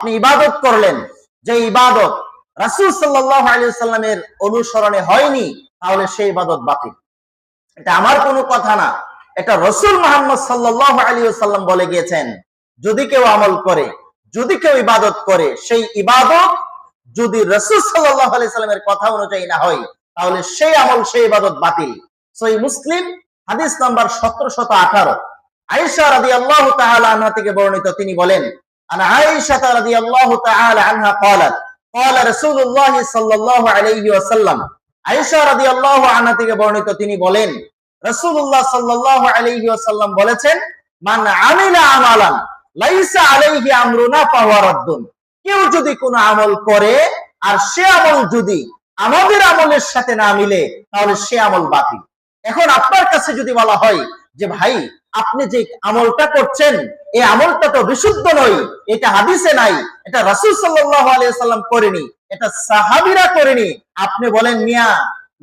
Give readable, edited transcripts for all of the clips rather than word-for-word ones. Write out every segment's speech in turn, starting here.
আপনি ইবাদত করলেন, যে ইবাদত রাসূল সাল্লাল্লাহু আলাইহি ওয়াসাল্লামের অনুসরণে হয়নি, তাহলে সেই ইবাদত বাতিল। এটা আমার কোনো কথা না, এটা রাসূল মুহাম্মদ সাল্লাল্লাহু আলাইহি ওয়াসাল্লাম বলে গিয়েছেন। যদি কেউ আমল করে, যদি কেউ ইবাদত করে, সেই ইবাদত যদি রাসূল সাল্লাল্লাহু আলাইহি ওয়াসাল্লামের কথা অনুযায়ী না হয়, তাহলে সেই আমল, সেই ইবাদত বাতিল। সহিহ মুসলিম হাদিস নাম্বার 1718, আয়েশা রাদিয়াল্লাহু তাআলা আনহা থেকে বর্ণিত, তিনি বলেন, আন আয়েশা রাদিয়াল্লাহু তাআলা আনহা قالت قال رسول الله صلى الله عليه وسلم, আয়েশা রাদিয়াল্লাহু আনহা থেকে বর্ণিত, তিনি বলেন, রাসূলুল্লাহ সাল্লাল্লাহু আলাইহি ওয়াসাল্লাম বলেছেন, মান আমিলা আমালান লাইসা আলাইহি আমরুনা ফাহুয়া রাদ্দুন, কেউ যদি কোনো আমল করে আর সে আমল যদি আমাদের আমলের সাথে না মিলে, তাহলে সে আমল বাতিল। এখন আপনার কাছে যদি বলা হয় যে ভাই, আপনি যে আমলটা করছেন এই আমলটা তো বিশুদ্ধ নয়, এটা হাদিসে নাই, এটা রাসূল সাল্লাল্লাহু আলাইহি ওয়াসাল্লাম করেনি, এটা সাহাবীরা করেনি, আপনি বলেন মিয়া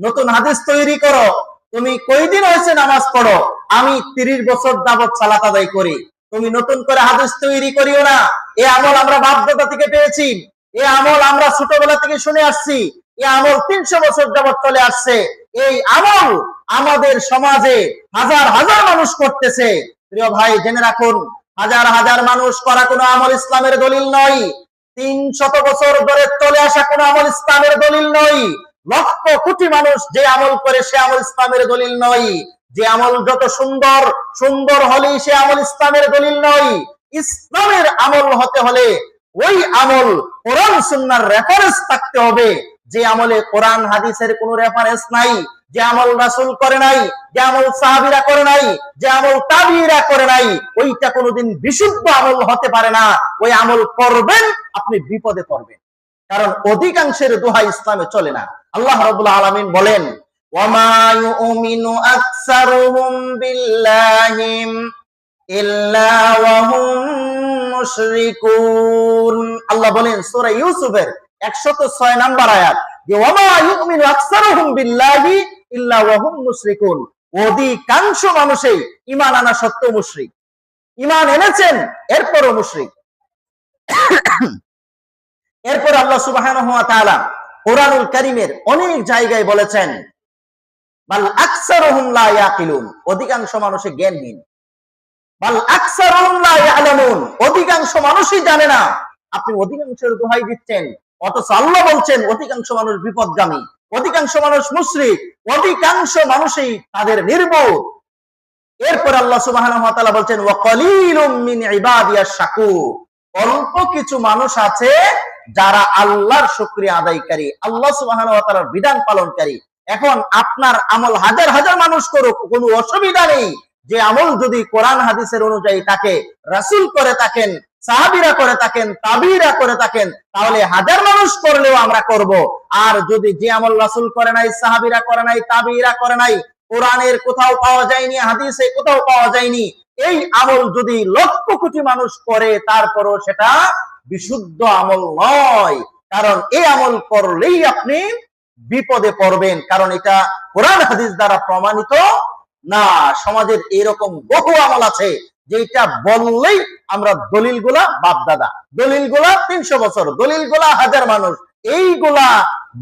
নতুন হাদিস তৈরি করো, তুমি কয়দিন হয়েছে নামাজ পড়ো, আমি 30 বছর যাবত সালাত আদায় করি, তুমি নতুন করে হাদিস তৈরি করিও না। এই আমল আমরা বাপদাদা থেকে পেয়েছি, এই আমল আমরা ছোটবেলা থেকে শুনে আসছি, এই আমল 300 বছর যাবত চলে আসছে, এই আমল আমাদের সমাজে হাজার হাজার মানুষ করতেছে। প্রিয় ভাই, জেনে রাখুন, হাজার হাজার মানুষ করা কোনো আমল ইসলামের দলিল নয়, 300 বছর ধরে চলে আসা কোনো আমল ইসলামের দলিল নয়, লক্ষ কোটি মানুষ যে আমল করে সে আমল ইসলামের দলিল নয়, যে আমল যত সুন্দর সুন্দর হলেই সে আমল ইসলামের দলিল নয়। ইসলামের আমল হতে হলে ওই আমল কোরআন সুন্নাহর রেফারেন্স থাকতে হবে, যে আমলে কোরআন হাদিসের কোনো রেফারেন্স নাই, যে আমল রাসূল করে নাই, যে আমল সাহাবীরা করে নাই, যে আমল তাবিঈরা করে নাই, ওইটা কোনোদিন বিশুদ্ধ আমল হতে পারে না। ওই আমল করবেন, আপনি বিপদে পড়বেন, কারণ অধিকাংশের দোহা ইসলামে চলে না। আল্লাহ রাব্বুল আলামিন বলেন, ওয়ামা ইউমিনু আকসারুহুম বিল্লাহি ইল্লা ওয়া হুম মুশরিকুন। আল্লাহ বলেন সূরা ইউসুফের 106 নাম্বার আয়াত, যে ওয়ামা ইউমিনু আকসারুহুম বিল্লাহি ইল্লা ওয়া হুম মুশরিকুন, অধিকাংশ মানুষই ঈমান আনা সত্ত্বেও মুশরিক, ঈমান এনেছেন এরপরও মুশরিক। এরপর আল্লাহ সুবহানাহু ওয়া তাআলা কোরআনুল কারীমের অনেক জায়গায় বলেছেন, বাল আকসারুহুম লা ইয়াকিলুন, অধিকাংশ মানুষই জ্ঞানহীন, বাল আকসারুহুম লা ইয়ালামুন, অধিকাংশ মানুষই জানে না। আপনি অধিকাংশের দোহাই দিচ্ছেন, অথচ আল্লাহ বলছেন অধিকাংশ মানুষ বিপদগামী, অধিকাংশ মানুষ মুশরিক, অধিকাংশ মানুষই তাদের নির্বোধ। এরপর আল্লাহ সুবহানাহু ওয়া তাআলা বলছেন, ওয়া কলিলুম মিন ইবাদিয়াশ শাকুর, অল্প কিছু মানুষ আছে যারা আল্লাহর শুকরিয়া আদায়কারী, আল্লাহ সুবহানাহু ওয়া তাআলার বিধান পালনকারী। এখন আপনার আমল হাজার হাজার মানুষ করুক, কোনো অসুবিধা নেই, যে আমল যদি কোরআন হাদিসের অনুযায়ী থাকে, রাসূল করে থাকেন, সাহাবীরা করে থাকেন, তাবিঈরা করে থাকেন, তাহলে হাজার মানুষ করলেও আমরা করব। আর যদি যে আমল রাসূল করে নাই, সাহাবীরা করে নাই, তাবিঈরা করে নাই, কোরআনের কোথাও পাওয়া যায়নি, হাদিসে কোথাও পাওয়া যায়নি, এই আমল যদি লক্ষ কোটি মানুষ করে, তারপরও সেটা বিশুদ্ধ আমল নয়, কারণ এই আমল করলেই আপনি বিপদে পড়বেন, কারণ এটা কোরআন হাদিস দ্বারা প্রমাণিত না। সমাজের এরকম বহু আমল আছে যেটা বললেই আমরা দলিলগুলা বাপদাদা, দলিলগুলা 300 বছর, দলিলগুলা হাজার মানুষ, এইগুলা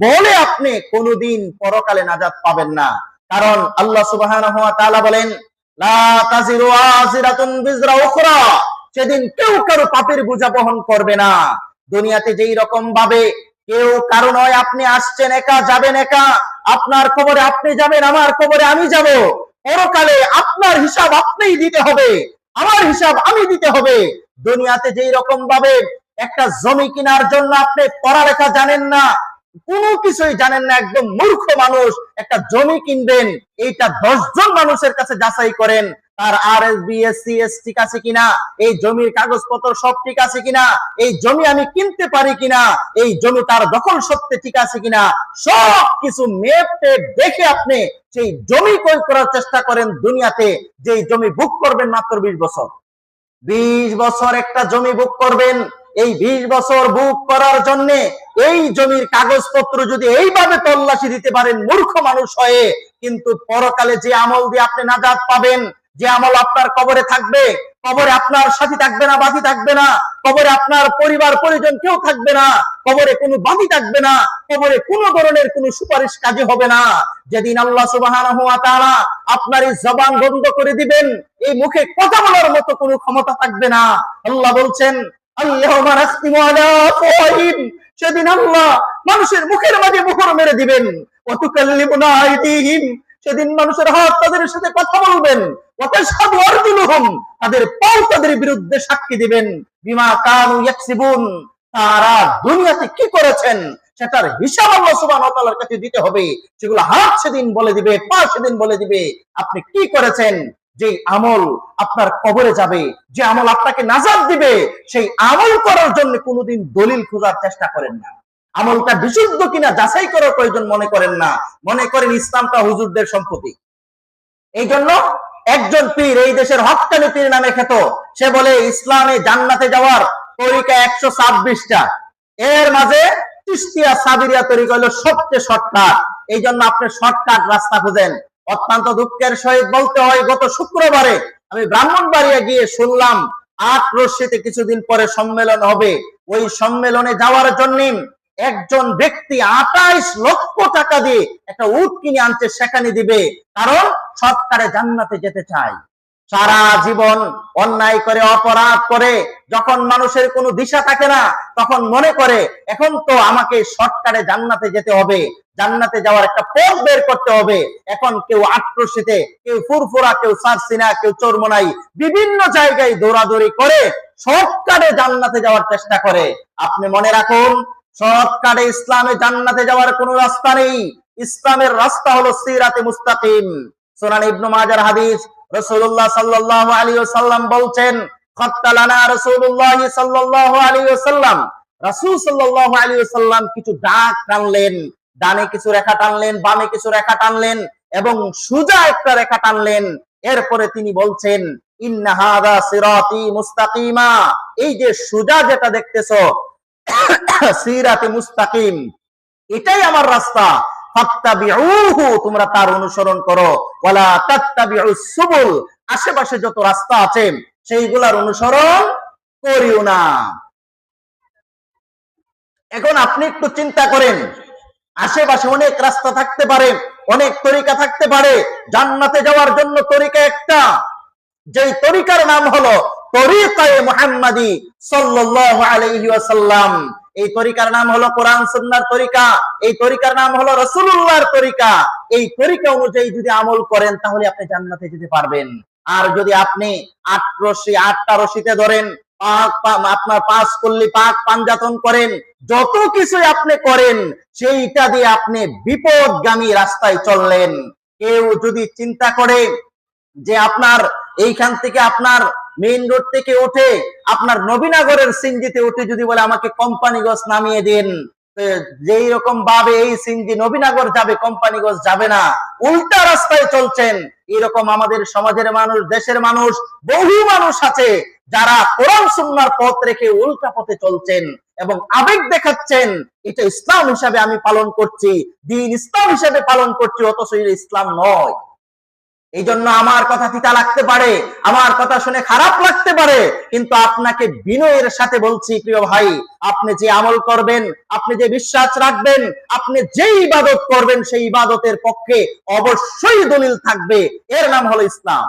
বলে আপনি কোনোদিন পরকালে নাজাত পাবেন না। কারণ আল্লাহ সুবহানাহু ওয়া তাআলা বলেন, লা তাজিরু ওয়াজিরাতুন বিজরা উখরা, সেদিন কেউ কারো পাপের বোঝা বহন করবে না। দুনিয়াতে যেই রকম ভাবে কেউ কারো নয়, আপনি আসছেন একা, যাবেন একা, আপনার কবরে আপনি যাবেন, আমার কবরে আমি যাব, পরকালে আপনার হিসাব আপনিই দিতে হবে, আমার হিসাব আমি দিতে হবে। দুনিয়াতে যেই রকম ভাবে একটা জমি কেনার জন্য আপনি পড়ালেখা জানেন না, কোনো কিছুই জানেন না, একদম মূর্খ মানুষ, একটা জমি কিনবেন, এইটা 10 জন মানুষের কাছে যাচাই করেন, তার RSBSCS ঠিক আছে কিনা, এই জমির কাগজপত্র সব ঠিক আছে কিনা, এই জমি আমি কিনতে পারি কিনা, এই জমি তার দখল সত্ত্বে ঠিক আছে কিনা, সব কিছু মেপ টেপ দেখে আপনি সেই জমি ক্রয় করার চেষ্টা করেন। দুনিয়াতে যে জমি বুক করবেন মাত্র 20 বছর, 20 বছর একটা জমি বুক করবেন, এই 20 বছর বুক করার জন্য এই জমির কাগজপত্র যদি এইভাবে তল্লাশি দিতে পারেন মূর্খ মানুষ হয়ে, কিন্তু পরকালে যে আমল দিয়ে আপনি নাজাত পাবেন, যে আমল আপনার কবরে থাকবে, কবরে আপনার সাথী থাকবে না, বাতি থাকবে না, কবরে আপনার পরিবার পরিজন কেউ থাকবে না, কবরে কোনো বাতি থাকবে না, কবরে কোনো ধরনের কোনো সুপারিশ কাজে হবে না। যেদিন আল্লাহ সুবহানাহু ওয়া তাআলা আপনার এই জবান বন্ধ করে দিবেন, এই মুখে কথা বলার মতো কোনো ক্ষমতা থাকবে না। আল্লাহ বলছেন, আল্লাহুম্মা নাখতিমু আলা আফওয়াহিম, সেদিন আল্লাহ মানুষের মুখের মাঝে মোহর মেরে দিবেন। ওয়া তুকাল্লিমুনা আইদিহিম, সেদিন মানুষের হাত তাদের সাথে কথা বলবেন। ওয়া তাশহাদু আরজুলুহুম, তাদের পাও তাদের বিরুদ্ধে সাক্ষী দিবেন। বিমা কানু ইয়াকসিবুন, তারা দুনিয়াতে কি করেছেন সেটার হিসাব আল্লাহ সুবহানাহু ওয়া তাআলার কাছে দিতে হবে। সেগুলো হাত সেদিন বলে দিবে, পা সেদিন বলে দিবে আপনি কি করেছেন। যে আমল আপনার কবরে যাবে, যে আমল আপনাকে নাজাত দিবে, সেই আমল করার জন্য কোনোদিন দলিল খোঁজার চেষ্টা করেন না। আমলটা বিশুদ্ধ কিনা যাচাই করার প্রয়োজন মনে করেন না, মনে করেন ইসলামটা হুজুরদের সম্পত্তি। এই জন্য একজন পীর, এই দেশের হক্কানি পীর নামে খ্যাত, সে বলে ইসলামে জান্নাতে যাওয়ার তরিকা 126টা, এর মাঝে চিশতিয়া সাবিরিয়া তরিকা হলো সবচেয়ে শর্টকাট। এই জন্য আপনি শর্টকাট রাস্তা খুঁজেন। অত্যন্ত দুঃখের সহিত বলতে হয়, গত শুক্রবারে আমি ব্রাহ্মণবাড়িয়া গিয়ে শুনলাম 8 রশিতে কিছুদিন পরে সম্মেলন হবে। ওই সম্মেলনে যাওয়ার জন্য একজন ব্যক্তি 28 লক্ষ টাকা দিয়ে একটা উট কিনে আনতে, সেখানে দিবে, কারণ শর্টকাটে জান্নাতে যেতে চায়। সারা জীবন অন্যায় করে, অপরাধ করে, যখন মানুষের কোনো দিশা থাকে না, তখন মনে করে এখন তো আমাকে শর্টকাটে জান্নাতে যেতে হবে, জান্নাতে যাওয়ার একটা পথ বের করতে হবে। এখন কেউ আটরশিতে, কেউ ফুরফুরা, কেউ সারসিনা, কেউ চোরমোনাই, বিভিন্ন জায়গায় দৌড়াদৌড়ি করে শর্টকাটে জান্নাতে যাওয়ার চেষ্টা করে। আপনি মনে রাখুন, শর্টকাটে ইসলামে জান্নাতে যাওয়ার কোনো রাস্তা নেই। ইসলামের রাস্তা হলো সিরাতে মুস্তাকিম। সুনান ইবনে মাজার হাদিস, রাসূলুল্লাহ সাল্লাল্লাহু আলাইহি ওয়াসাল্লাম বলছেন, খাত্তালানা রাসূলুল্লাহ সাল্লাল্লাহু আলাইহি ওয়াসাল্লাম, রাসূল সাল্লাল্লাহু আলাইহি ওয়াসাল্লাম কিছু দাগ টানলেন, ডানে কিছু রেখা টানলেন, বামে কিছু রেখা টানলেন এবং সোজা একটা রেখা টানলেন। এরপরে তিনি বলছেন, ইন্না হাযা সিরাতি মুস্তাকিমা, এই যে সোজা যেটা দেখতেছো সিরাতে মুস্তাকিম, এটাই আমার রাস্তা, ফাত্তাবিউহু, তোমরা তার অনুসরণ করো, ওয়ালা তাত্তাবিউস সুবুল, আশেপাশে যত রাস্তা আছে সেইগুলার অনুসরণ করিও না। এখন আপনি একটু চিন্তা করেন, আশেপাশে অনেক রাস্তা থাকতে পারে, অনেক তরিকা থাকতে পারে, জান্নাতে যাওয়ার জন্য তরিকা একটা, যেই তরিকার নাম হলো তরিকায়ে মুহাম্মাদি সাল্লাল্লাহু আলাইহি ওয়াসাল্লাম। এই তরিকার নাম হলো কোরআন সুন্নাহর তরিকা, এই তরিকার নাম হলো রাসূলুল্লাহর তরিকা। এই তরিকা অনুযায়ী যদি আমল করেন তাহলে আপনি জান্নাতে যেতে পারবেন। আর যদি আপনি 8টা রশিতে ধরেন, আপনার 5 কল্লি পাক পাঞ্জাতন করেন, যত কিছু আপনি করেন, সেইটা দিয়ে আপনি বিপদগামী রাস্তায় চললেন। কেউ যদি চিন্তা করে যে আপনার এইখান থেকে, আপনার মেইন রোড থেকে উঠে আপনার নবীনগরের সিএনজিতে উঠে যদি বলে আমাকে কোম্পানিগঞ্জ নামিয়ে দিন, যেই রকম ভাবে এই সিএনজি নবীনগর যাবে, কোম্পানিগঞ্জ যাবে না, উল্টা রাস্তায় চলছেন। এরকম আমাদের সমাজের মানুষ, দেশের মানুষ, বহু মানুষ আছে যারা কোরআন সুন্নাহর পথ রেখে উল্টা পথে চলছেন এবং আবেগ দেখাচ্ছেন এটা ইসলাম হিসাবে আমি পালন করছি, দ্বীন ইসলাম হিসাবে পালন করছি, অথচ এটা ইসলাম নয়। এই জন্য আমার কথা তিতা লাগতে পারে, আমার কথা শুনে খারাপ লাগতে পারে, কিন্তু আপনাকে বিনয়ের সাথে বলছি, প্রিয় ভাই, আপনি যে আমল করবেন, আপনি যে বিশ্বাস রাখবেন, আপনি যে ইবাদত করবেন, সেই ইবাদতের পক্ষে অবশ্যই দলিল থাকবে। এর নাম হলো ইসলাম।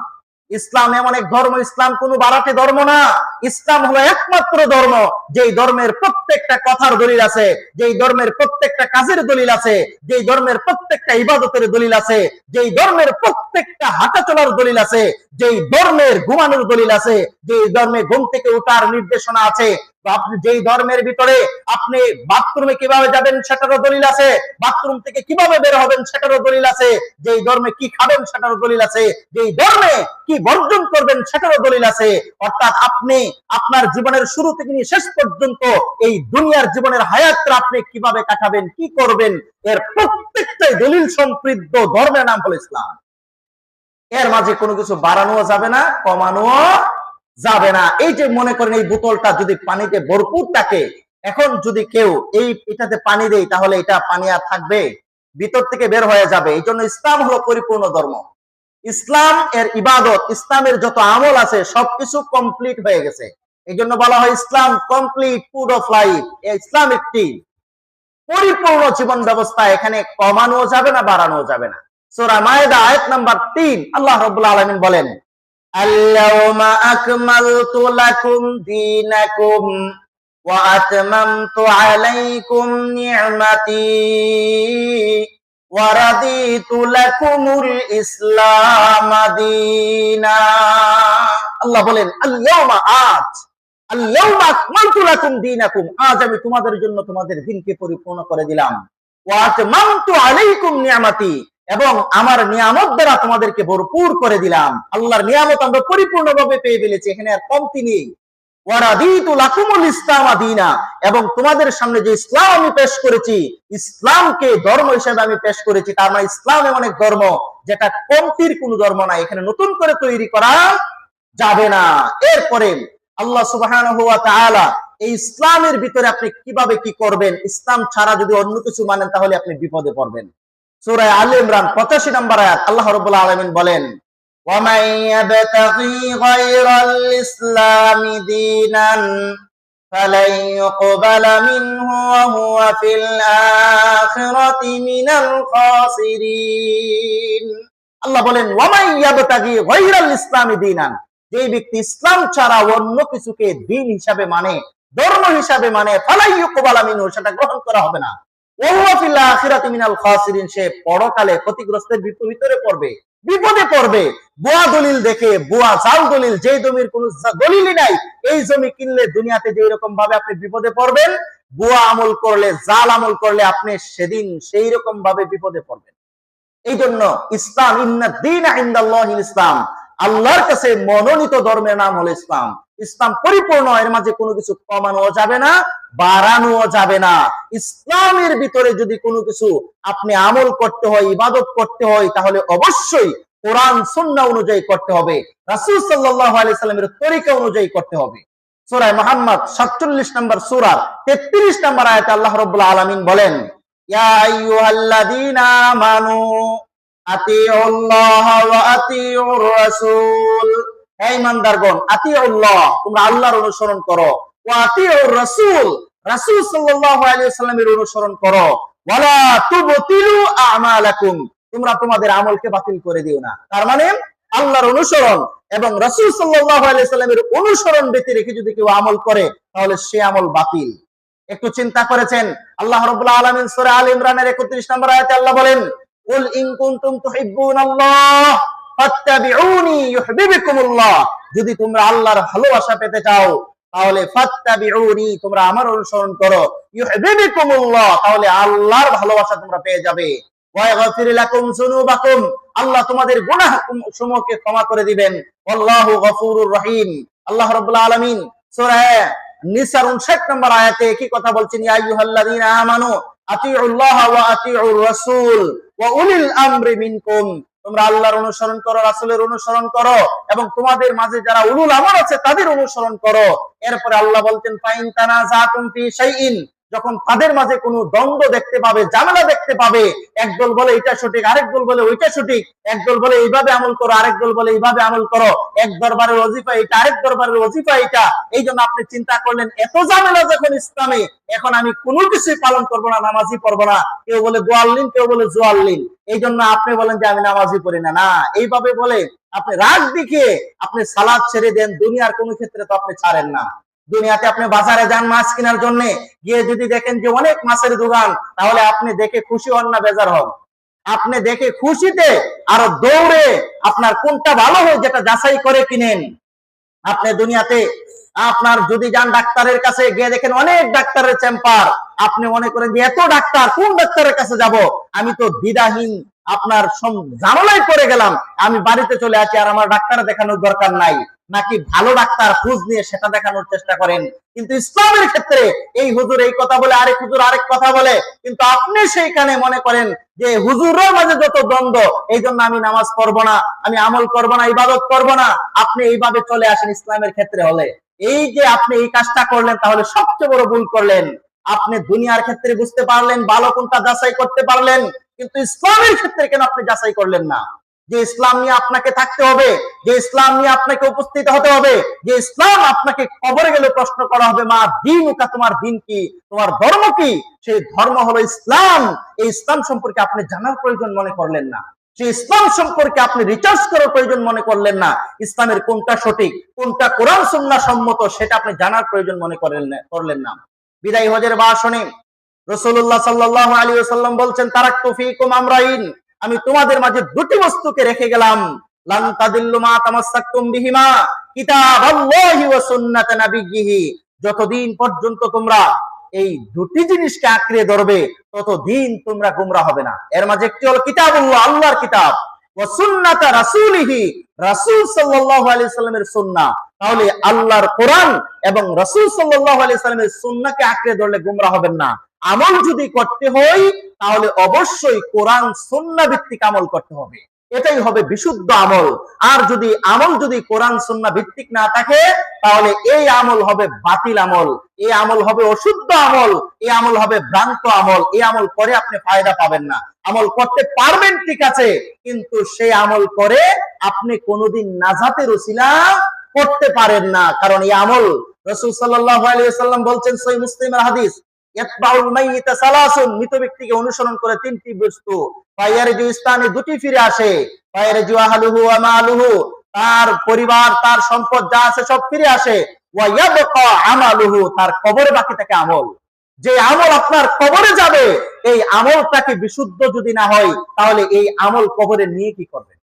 ইসলাম এমন এক ধর্ম, ইসলাম কোন বাড়াতে ধর্ম না। ইসলাম হলো একমাত্র ধর্ম যেই ধর্মের প্রত্যেকটা কথার দলিল আছে, যেই ধর্মের প্রত্যেকটা কাজের দলিল আছে, যেই ধর্মের প্রত্যেকটা ইবাদতের দলিল আছে, যেই ধর্মের প্রত্যেকটা হাঁটা চলার দলিল আছে, যেই ধর্মের ঘুমানোর দলিল আছে, যেই ধর্মে ঘুম থেকে ওঠার নির্দেশনা আছে, আপনি যেই ধর্মের ভিতরে আপনি বাথরুমে কিভাবে যাবেন সেটারও দলিল আছে, বাথরুম থেকে কিভাবে বের হবেন সেটারও দলিল আছে, যেই ধর্মে কি খাবেন সেটারও দলিল আছে, যেই ধর্মে কি বর্জন করবেন সেটারও দলিল আছে। অর্থাৎ আপনি আপনার জীবনের শুরু থেকে নিয়ে শেষ পর্যন্ত এই দুনিয়ার জীবনের হায়াতটা আপনি কিভাবে কাটাবেন, কি করবেন, এর প্রত্যেকটাই দলিল সমৃদ্ধ ধর্মের নাম হলো ইসলাম। এর মাঝে কোনো কিছু বাড়ানো যাবে না, কমানো যাবে না। এই যে মনে করেন এই বোতলটা যদি পানিতে ভরপুর থাকে, এখন যদি কেউ এটাতে পানি দেয় তাহলে এটা পানি আর থাকবে, ভিতর থেকে বের হয়ে যাবে। এই জন্য ইসলাম হলো পরিপূর্ণ ধর্ম। ইসলাম এর ইবাদত, ইসলামের যত আমল আছে সবকিছু কমপ্লিট হয়ে গেছে। এই জন্য বলা হয় ইসলাম কমপ্লিট ফুড অফ লাইফ। ইসলাম একটি পরিপূর্ণ জীবন ব্যবস্থা, এখানে কমানো যাবে না, বাড়ানো যাবে না। সূরা মায়েদা আয়াত নাম্বার 3 আল্লাহ রাব্বুল আলামিন বলেন, আল-ইয়াওমা আকমালতু লাকুম দীনাকুম ওয়া আতমামতু আলাইকুম নি'মাতি ওয়া রাদিতু লাকুমুল ইসলাম দীনা। আল্লাহ বলেন আল-ইয়াওমা, আজ, আল-ইয়াওমা আকমালতু লাকুম দীনাকুম, আজ আমি তোমাদের জন্য তোমাদের দ্বীনকে পরিপূর্ণ করে দিলাম। ওয়া আতমামতু আলাইকুম নি'মাতি, এবং আমার নিয়ামত দ্বারা তোমাদেরকে ভরপুর করে দিলাম। আল্লাহর নিয়ামত আমরা পরিপূর্ণভাবে পেয়ে ফেলেছি, এখানে আর কমতি নেই। ওয়া রাদিতু লাকুমুল ইসলাম দীনা, এবং তোমাদের সামনে যে ইসলাম আমি পেশ করেছি, ইসলামকে ধর্ম হিসেবে আমি পেশ করেছি। তার মানে ইসলাম এমন এক ধর্ম যেটা কমতির কোনো ধর্ম না, এখানে নতুন করে তৈরি করা যাবে না। এরপরে আল্লাহ সুবহানাহু ওয়া তাআলা এই ইসলামের ভিতরে আপনি কিভাবে কি করবেন, ইসলাম ছাড়া যদি অন্য কিছু মানেন তাহলে আপনি বিপদে পড়বেন। সূরা আলে ইমরান 85 নম্বর আয়াত আল্লাহ রাব্বুল আলামিন বলেন, ওয়া মান ইয়াবতাগি গায়রাল ইসলামি দীনান ফালান ইউকবালা মিনহু ওয়া হুয়া ফিল আখিরাতি মিনাল খাসিরিন। আল্লাহ বলেন, ওয়া মান ইয়াবতাগি গায়রাল ইসলামি দীনান, যে ব্যক্তি ইসলাম ছাড়া অন্য কিছুকে দ্বীন হিসাবে মানে, ধর্ম হিসাবে মানে, ফালান ইউকবালা মিনহু, সেটা গ্রহণ করা হবে না। সে পরকালে ক্ষতিগ্রস্তের ভিতরে পড়বে, বিপদে পড়বে। বুয়া দলিল দেখে, বুয়া জাল দলিল, যে জমির কোন দলিলই নাই, এই জমি কিনলে দুনিয়াতে যে রকম ভাবে আপনি বিপদে পড়বেন, বুয়া আমল করলে, জাল আমল করলে আপনি সেদিন সেই রকম ভাবে বিপদে পড়বেন। এই জন্য ইসলাম, ইন্না দীনা ইনদাল্লাহিল ইসলাম, আল্লাহর কাছে মনোনীত ধর্মের নাম হলো ইসলাম। ইসলাম পরিপূর্ণ, এর মাঝে কোনো কিছু কমানো যাবে না, বাড়ানো যাবে না। ইসলামের ভিতরে যদি কোনো কিছু আপনি আমল করতে হয়, ইবাদত করতে হয়, তাহলে অবশ্যই কোরআন সুন্নাহ অনুযায়ী করতে হবে, রাসূল সাল্লাল্লাহু আলাইহি সাল্লামের তরিকা অনুযায়ী করতে হবে। সূরা মুহাম্মদ 47 নম্বর সূরা 33 নম্বর আয়াতে আল্লাহ রাব্বুল আলামিন বলেন, ইয়া আইয়ুহাল্লাযীনা আমানু আতিউল্লাহ ওয়া আতিউর রাসূল, হে ঈমানদারগণ, আতিউল্লাহ, তোমরা আল্লাহর অনুসরণ করো, ওয়া আতিউর রাসূল, রাসূল সাল্লাল্লাহু আলাইহি ওয়াসাল্লামের অনুসরণ করো, ওয়ালা তুবতিলু আমালাকুম, তোমরা তোমাদের আমলকে বাতিল করে দিও না। তার মানে আল্লাহর অনুসরণ এবং রাসূল সাল্লাল্লাহু আলাইহি ওয়াসাল্লামের অনুসরণ ব্যতি রেখে যদি কেউ আমল করে, তাহলে সে আমল বাতিল। একটু চিন্তা করেছেন, আল্লাহ রাব্বুল আলামিন সূরা আলে ইমরানের 31 নম্বর আয়াতে আল্লাহ বলেন, কুল ইন কুনতুম তুহিব্বুনাল্লাহ ফাত্তাবিউনি ইউহিব্বুকুমুল্লাহ, যদি তোমরা আল্লাহর ভালোবাসা পেতে চাও তাহলে ফাত্তাবিউনি, তোমরা আমার অনুসরণ করো, ইউহিব্বুকুমুল্লাহ, তাহলে আল্লাহর ভালোবাসা তোমরা পেয়ে যাবে। ওয়া ইয়াগফির লাকুম যুনুবাকুম, আল্লাহ তোমাদের গুনাহসমূহকে ক্ষমা করে দিবেন। আল্লাহু গফুরুর রহিম। আল্লাহ রাব্বুল আলামিন সূরা নিসার 59 নম্বর আয়াতে কি কথা বলছেন, ইয়া আইয়ুহাল্লাযীনা আমানু আতিউল্লাহ ওয়া আতিউর রাসূল ওয়া উলিল আমরি মিনকুম, তোমরা আল্লাহর অনুসরণ করো, রাসূলের অনুসরণ করো, এবং তোমাদের মাঝে যারা উলুল আমর আছে তাদের অনুসরণ করো। এরপরে আল্লাহ বলতেন, ফাইন তানাযাতুম ফি শাইইন, যখন তাদের মাঝে কোনো দ্বন্দ্ব দেখতে পাবে, ঝামেলা দেখতে পাবে, একদল বলে এটা সঠিক, আরেক দল বলে ওইটা সঠিক, একদল বলে এইভাবে আমল করো, আরেক দল বলে এইভাবে আমল করো, এক দরবারের ওজিফা এটা, আরেক দরবারের ওজিফা এটা, এই জন্য আপনি চিন্তা করলেন এত ঝামেলা যখন ইসলামে, এখন আমি কোনো কিছুই পালন করবো না, নামাজই পড়বো না। কেউ বলে দোয়াল্লিন, কেউ বলে জোয়াল্লিন, এই জন্য আপনি বলেন যে আমি নামাজই পড়ি না। না, এইভাবে বলে আপনি রাগ দেখিয়ে আপনি সালাত ছেড়ে দেন, দুনিয়ার কোনো ক্ষেত্রে তো আপনি ছাড়েন না। দুনিয়াতে আপনি বাজারে যান মাছ কেনার জন্য, গিয়ে যদি দেখেন যে অনেক মাছের দোকান, তাহলে আপনি দেখে খুশি হন না বেজার হন? আপনি দেখে খুশিতে আরো দৌড়ে আপনার কোনটা ভালো হয় যেটা যাচাই করে কিনেন। আপনি দুনিয়াতে আপনার যদি যান ডাক্তারের কাছে, গিয়ে দেখেন অনেক ডাক্তারের চেম্বার, আপনি মনে করেন যে এত ডাক্তার, কোন ডাক্তারের কাছে যাব, আমি তো দ্বিধাহীন আপনার ঝামেলায় পড়ে গেলাম, আমি বাড়িতে চলে আসি, আর আমার ডাক্তার দেখানোর দরকার নাই। নাকি ভালো ডাক্তার খোঁজ নিয়ে সেটা দেখানোর চেষ্টা করেন। কিন্তু ইসলামের ক্ষেত্রে এই হুজুর এই কথা বলে, আরেক হুজুর আরেক কথা বলে, কিন্তু আপনি সেইখানে মনে করেন যে হুজুরের মাঝে যত দ্বন্দ্ব, এই জন্য আমি নামাজ পড়বো না, আমি আমল করবো না, ইবাদত করবো না। আপনি এইভাবে চলে আসেন ইসলামের ক্ষেত্রে হলে, এই যে আপনি এই কাজটা করলেন, তাহলে সবচেয়ে বড় ভুল করলেন। আপনি দুনিয়ার ক্ষেত্রে বুঝতে পারলেন, ভালো কোনটা যাচাই করতে পারলেন, কিন্তু ইসলামের ক্ষেত্রে কেন আপনি যাচাই করলেন না? যে ইসলাম নিয়ে আপনাকে থাকতে হবে, যে ইসলাম নিয়ে আপনাকে উপস্থিত হতে হবে, যে ইসলাম আপনাকে কবরে গেলে প্রশ্ন করা হবে, মা দীনুকা, তোমার দিন কি, তোমার ধর্ম কি? সেই ধর্ম হলো ইসলাম। এই ইসলাম সম্পর্কে আপনি জানার প্রয়োজন মনে করলেন না, সেই ইসলাম সম্পর্কে আপনি রিসার্চ করার প্রয়োজন মনে করলেন না, ইসলামের কোনটা সঠিক, কোনটা কোরআন সুন্নাহ সম্মত সেটা আপনি জানার প্রয়োজন মনে করলেন না। বিদায় হজের ভাষণে রাসূলুল্লাহ সাল্লাল্লাহু আলাইহি ওয়াসাল্লাম বলছেন, তারাকতু ফীকুম আমরাইন, আমি তোমাদের মাঝে দুটি বস্তুকে রেখে গেলাম, লান তাদিল্লু মা তামাসসাকতুম বিহিমা, কিতাবাল্লাহি ওয়া সুন্নাত নাবিয়্যিহি, যতদিন পর্যন্ত তোমরা এই দুটি জিনিসকে আঁকড়ে ধরবে ততদিন তোমরা গোমরা হবে না। এর মাঝে একটি হলো কিতাবুল্লাহ, আল্লাহর কিতাব, ওয়া সুন্নাত রাসূলিহি, রাসূল সাল্লাল্লাহু আলাইহি সাল্লামের সুন্নাহ। তাহলে আল্লাহর কোরআন এবং রাসূল সাল্লাল্লাহু আলাইহি সাল্লামের সুন্নাহকে আঁকড়ে ধরলে গোমরা হবেন না। আমল যদি করতে হয় তাহলে অবশ্যই কোরআন সুন্নাহ ভিত্তিক আমল করতে হবে, এটাই হবে বিশুদ্ধ আমল। আর যদি আমল যদি কোরআন সুন্নাহ ভিত্তিক না থাকে তাহলে এই আমল হবে বাতিল আমল, এই আমল হবে অশুদ্ধ আমল, এই আমল হবে ভ্রান্ত আমল। এই আমল করে আপনি ফায়দা পাবেন না। আমল করতে পারবেন ঠিক আছে, কিন্তু সেই আমল করে আপনি কোনোদিন নাজাতের ওসিলা করতে পারেন না, কারণ এই আমল রাসূল সাল্লাল্লাহু আলাইহি ওয়াসাল্লাম বলছেন, সহিহ মুসলিমের হাদিস, ইয়াতবাউল মাইয়িতা সালাসুন, মৃত ব্যক্তিকে অনুসরণ করে তিনটি বস্তু, ফায়ারজু ইসলামে দুটি ফিরে আসে, ফায়ারজু আহলুহু ওয়া মালুহু, তার পরিবার তার সম্পদ যা আছে সব ফিরে আসে, ওয়া ইয়াবকা আমালুহু, তার কবরে বাকি থাকে আমল। যে আমল আপনার কবরে যাবে, এই আমলটাকে বিশুদ্ধ যদি না হয় তাহলে এই আমল কবরে নিয়ে কি করবেন?